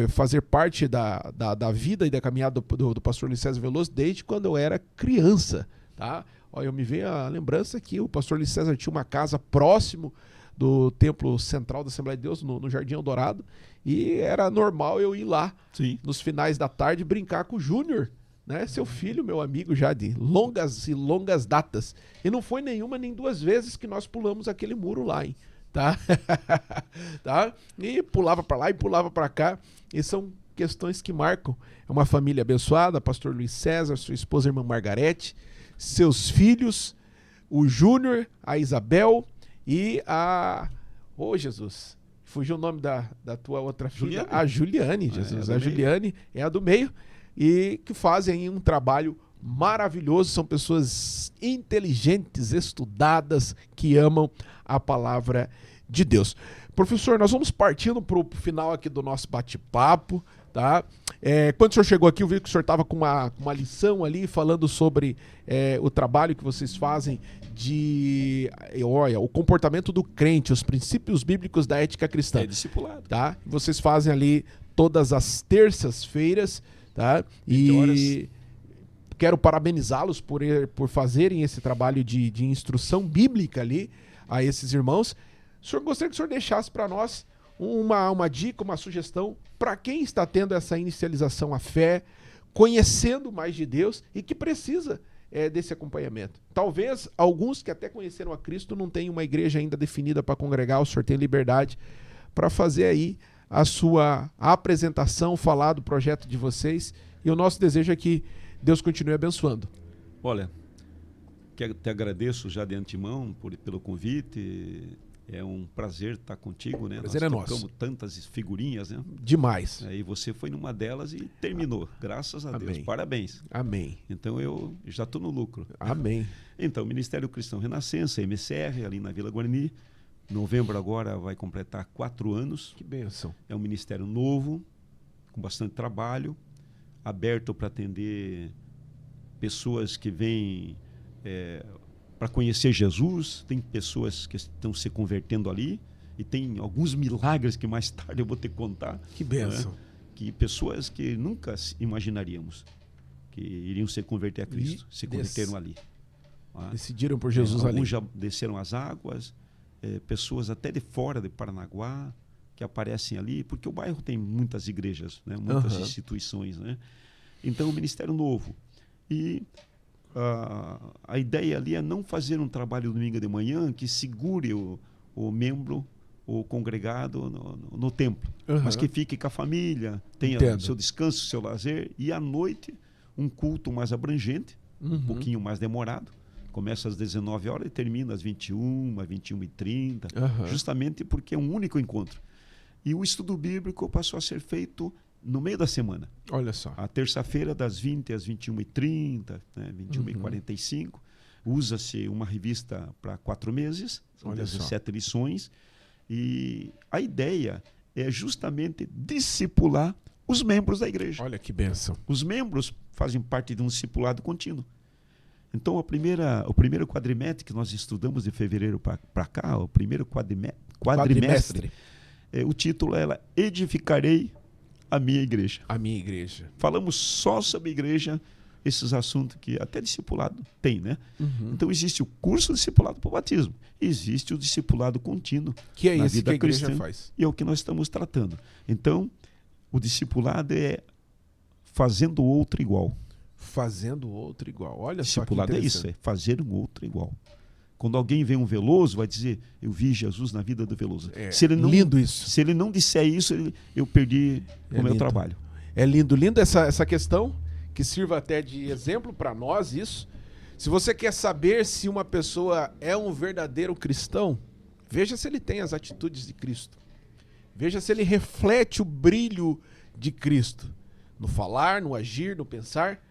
fazer parte da vida e da caminhada do pastor Luiz César Veloso desde quando eu era criança. Tá? Olha, eu me vejo a lembrança que o pastor Luiz César tinha uma casa próximo do Templo Central da Assembleia de Deus, no Jardim Eldorado, e era normal eu ir lá, Sim, nos finais da tarde, brincar com o Júnior, né? Seu filho, meu amigo já de longas e longas datas. E não foi nenhuma nem duas vezes que nós pulamos aquele muro lá, hein? Tá? Tá? E pulava para lá e pulava para cá. E são questões que marcam. É uma família abençoada, pastor Luiz César, sua esposa, irmã Margarete, seus filhos, o Júnior, a Isabel e a... Ô, Jesus, fugiu o nome da tua outra filha. A Juliane, Jesus. A Juliane é a do meio. E que fazem um trabalho maravilhoso. São pessoas inteligentes, estudadas, que amam a palavra de Deus. Professor, nós vamos partindo para o final aqui do nosso bate-papo, tá? Quando o senhor chegou aqui, eu vi que o senhor estava com uma lição ali, falando sobre o trabalho que vocês fazem o comportamento do crente, os princípios bíblicos da ética cristã. É discipulado. Tá? Vocês fazem ali todas as terças-feiras, tá? E quero parabenizá-los por fazerem esse trabalho de instrução bíblica ali a esses irmãos. O senhor gostaria que o senhor deixasse para nós uma dica, uma sugestão para quem está tendo essa inicialização à fé, conhecendo mais de Deus e que precisa desse acompanhamento. Talvez alguns que até conheceram a Cristo não tenham uma igreja ainda definida para congregar, o senhor tem liberdade para fazer aí a sua apresentação, falar do projeto de vocês, e o nosso desejo é que Deus continue abençoando. Olha, te agradeço já de antemão pelo convite. É um prazer estar contigo, né? Prazer Nós é nosso. trocamos tantas figurinhas, né? Demais. E você foi numa delas e terminou. Graças a Amém. Deus. Parabéns. Amém. Então eu já estou no lucro. Amém. Então, Ministério Cristão Renascença, MCR, ali na Vila Guarani. Novembro agora vai completar 4 anos. Que bênção. É um ministério novo, com bastante trabalho, aberto para atender pessoas que vêm para conhecer Jesus. Tem pessoas que estão se convertendo ali e tem alguns milagres que mais tarde eu vou ter que contar. Que bênção. Né? Que pessoas que nunca imaginaríamos que iriam se converter a Cristo, se converteram ali. Decidiram por Jesus ali. Alguns já desceram as águas, pessoas até de fora de Paranaguá que aparecem ali, porque o bairro tem muitas igrejas, né? Muitas instituições, né? Então, o Ministério Novo. E a ideia ali é não fazer um trabalho domingo de manhã que segure o membro, o congregado no templo, mas que fique com a família, tenha seu descanso, seu lazer, e à noite um culto mais abrangente, Uhum. um pouquinho mais demorado. Começa às 19 horas e termina às 21, 21h30, Aham. justamente porque é um único encontro. E o estudo bíblico passou a ser feito no meio da semana. Olha só. A terça-feira, das 20 às 21h30, né, 21h45. Usa-se uma revista para 4 meses, são Olha só. 17 lições. E a ideia é justamente discipular os membros da igreja. Olha que bênção. Os membros fazem parte de um discipulado contínuo. Então, o primeiro quadrimestre que nós estudamos de fevereiro para cá, o primeiro quadrimestre, o título era Edificarei a minha igreja. A minha igreja. Falamos só sobre igreja, esses assuntos que até discipulado tem, né? Uhum. Então, existe o curso discipulado para o batismo. Existe o discipulado contínuo Que é na esse vida que a igreja cristã. faz. E é o que nós estamos tratando. Então, o discipulado é fazendo o outro igual. Fazendo o outro igual. Olha só que Discipulado é isso, interessante. é fazer um outro igual. Quando alguém vê um Veloso, vai dizer, eu vi Jesus na vida do Veloso. É, Se ele não, lindo isso. Se ele não disser isso, eu perdi É o meu lindo. trabalho. É lindo essa questão, que sirva até de exemplo para nós isso. Se você quer saber se uma pessoa é um verdadeiro cristão, veja se ele tem as atitudes de Cristo. Veja se ele reflete o brilho de Cristo. No falar, no agir, no pensar.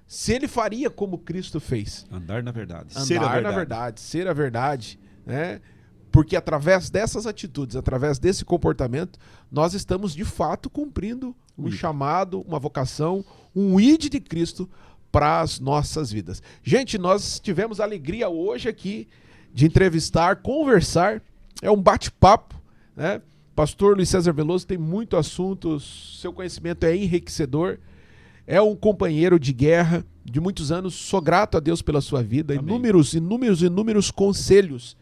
Se ele faria como Cristo fez. Andar na verdade. Andar ser a verdade. na verdade, ser a verdade, né? Porque através dessas atitudes, através desse comportamento, nós estamos de fato cumprindo um chamado, uma vocação, um id de Cristo para as nossas vidas. Gente, nós tivemos a alegria hoje aqui de entrevistar, conversar, é um bate-papo, né? Pastor Luiz César Veloso tem muito assunto, seu conhecimento é enriquecedor. É um companheiro de guerra de muitos anos. Sou grato a Deus pela sua vida. Amém. Inúmeros conselhos,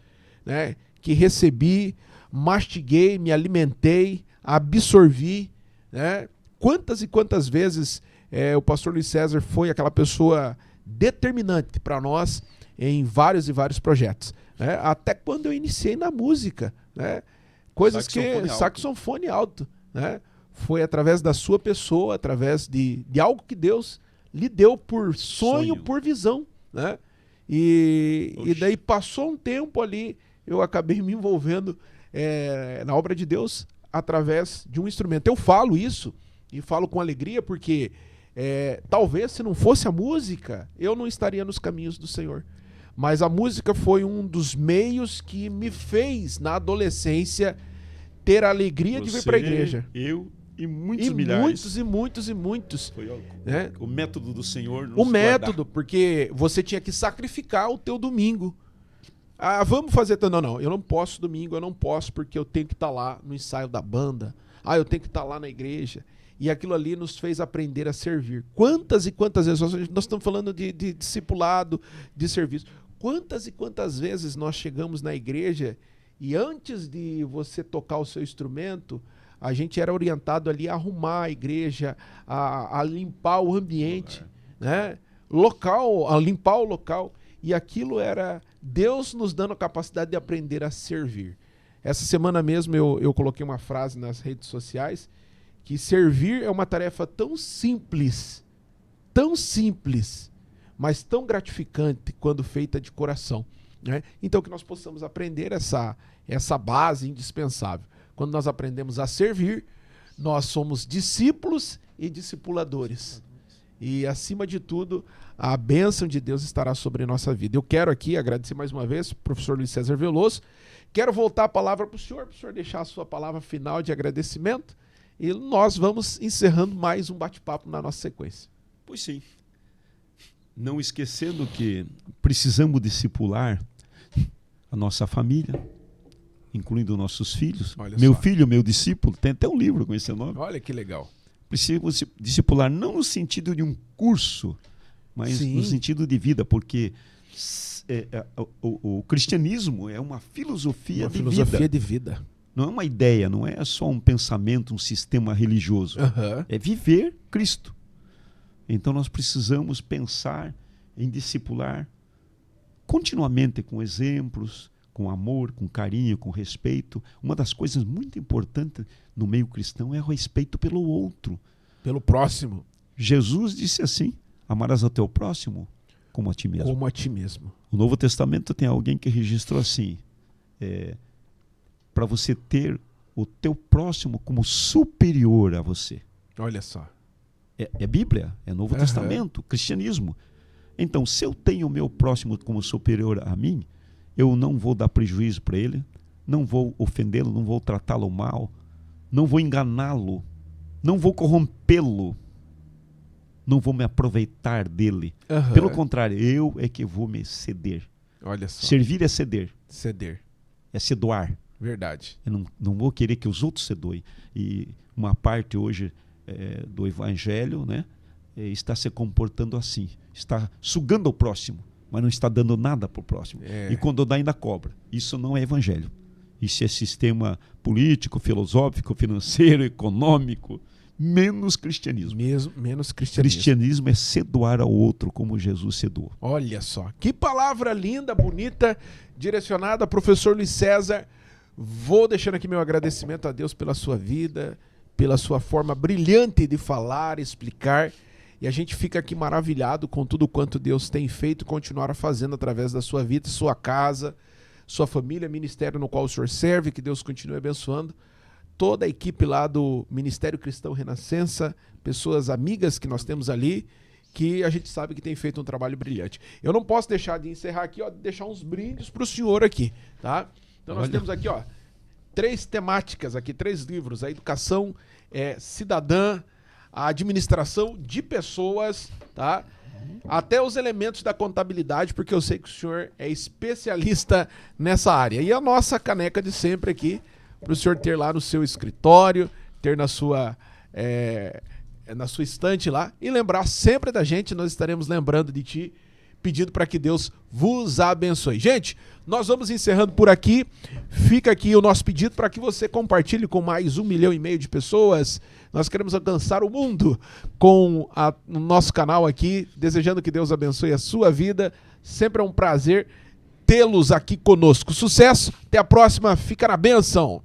né, que recebi, mastiguei, me alimentei, absorvi. Né? Quantas e quantas vezes o pastor Luiz César foi aquela pessoa determinante para nós em vários e vários projetos. Né? Até quando eu iniciei na música. Né? Coisas saxofone alto. Né? Foi através da sua pessoa, através de algo que Deus lhe deu por sonho. Por visão. Né? E daí passou um tempo ali, eu acabei me envolvendo na obra de Deus através de um instrumento. Eu falo isso e falo com alegria porque talvez se não fosse a música, eu não estaria nos caminhos do Senhor. Mas a música foi um dos meios que me fez, na adolescência, ter a alegria de vir para a igreja. Eu e muitos milhares. Muitos. Foi né? O método do Senhor nos O método, porque você tinha que sacrificar o teu domingo. Ah, vamos fazer... Não, eu não posso domingo, eu não posso porque eu tenho que estar lá no ensaio da banda. Ah, eu tenho que estar lá na igreja. E aquilo ali nos fez aprender a servir. Quantas e quantas vezes... Nós estamos falando de discipulado, de serviço. Quantas e quantas vezes nós chegamos na igreja e antes de você tocar o seu instrumento, a gente era orientado ali a arrumar a igreja, a limpar o ambiente, né? A limpar o local. E aquilo era Deus nos dando a capacidade de aprender a servir. Essa semana mesmo eu coloquei uma frase nas redes sociais, que servir é uma tarefa tão simples, mas tão gratificante quando feita de coração. Né? Então que nós possamos aprender essa base indispensável. Quando nós aprendemos a servir, nós somos discípulos e discipuladores. E acima de tudo, a bênção de Deus estará sobre a nossa vida. Eu quero aqui agradecer mais uma vez ao professor Luiz César Veloso. Quero voltar a palavra para o senhor deixar a sua palavra final de agradecimento. E nós vamos encerrando mais um bate-papo na nossa sequência. Pois sim. Não esquecendo que precisamos discipular a nossa família, incluindo nossos filhos. Meu filho, meu discípulo, tem até um livro com esse nome. Olha que legal. Precisamos discipular não no sentido de um curso, mas no sentido de vida, porque o cristianismo é uma filosofia de vida. Não é uma ideia, não é só um pensamento, um sistema religioso. É viver Cristo. Então nós precisamos pensar em discipular continuamente com exemplos, com amor, com carinho, com respeito. Uma das coisas muito importantes no meio cristão é o respeito pelo outro. Pelo próximo. Jesus disse assim, Amarás ao teu próximo como a ti mesmo. Como a ti mesmo. O Novo Testamento tem alguém que registrou assim, para você ter o teu próximo como superior a você. Olha só. É Bíblia, é Novo Testamento, cristianismo. Então, se eu tenho o meu próximo como superior a mim, eu não vou dar prejuízo para ele, não vou ofendê-lo, não vou tratá-lo mal, não vou enganá-lo, não vou corrompê-lo, não vou me aproveitar dele. Pelo contrário, eu é que vou me ceder. Olha só. Servir é ceder. Ceder. É se doar. Verdade. Eu não vou querer que os outros se doem. E uma parte hoje do evangelho, né, está se comportando assim. Está sugando o próximo, mas não está dando nada para o próximo. E quando dá, ainda cobra. Isso não é evangelho. Isso é sistema político, filosófico, financeiro, econômico. Menos cristianismo. Menos cristianismo. Cristianismo é se doar ao outro como Jesus se doou. Olha só. Que palavra linda, bonita, direcionada ao professor Luiz César. Vou deixando aqui meu agradecimento a Deus pela sua vida, pela sua forma brilhante de falar, explicar. E a gente fica aqui maravilhado com tudo quanto Deus tem feito e continuará fazendo através da sua vida, sua casa, sua família, ministério no qual o senhor serve. Que Deus continue abençoando. Toda a equipe lá do Ministério Cristão Renascença, pessoas amigas que nós temos ali, que a gente sabe que tem feito um trabalho brilhante. Eu não posso deixar de encerrar aqui, ó, deixar uns brindes para o senhor aqui, tá? Então nós temos aqui, ó, 3 temáticas aqui, 3 livros: a educação cidadã, a administração de pessoas, tá? Até os elementos da contabilidade, porque eu sei que o senhor é especialista nessa área. E a nossa caneca de sempre aqui, para o senhor ter lá no seu escritório, ter na sua estante lá, e lembrar sempre da gente. Nós estaremos lembrando de ti, pedindo para que Deus vos abençoe. Gente, nós vamos encerrando por aqui. Fica aqui o nosso pedido para que você compartilhe com mais 1,5 milhão de pessoas. Nós queremos alcançar o mundo com o nosso canal aqui, desejando que Deus abençoe a sua vida. Sempre é um prazer tê-los aqui conosco. Sucesso, até a próxima, fica na bênção.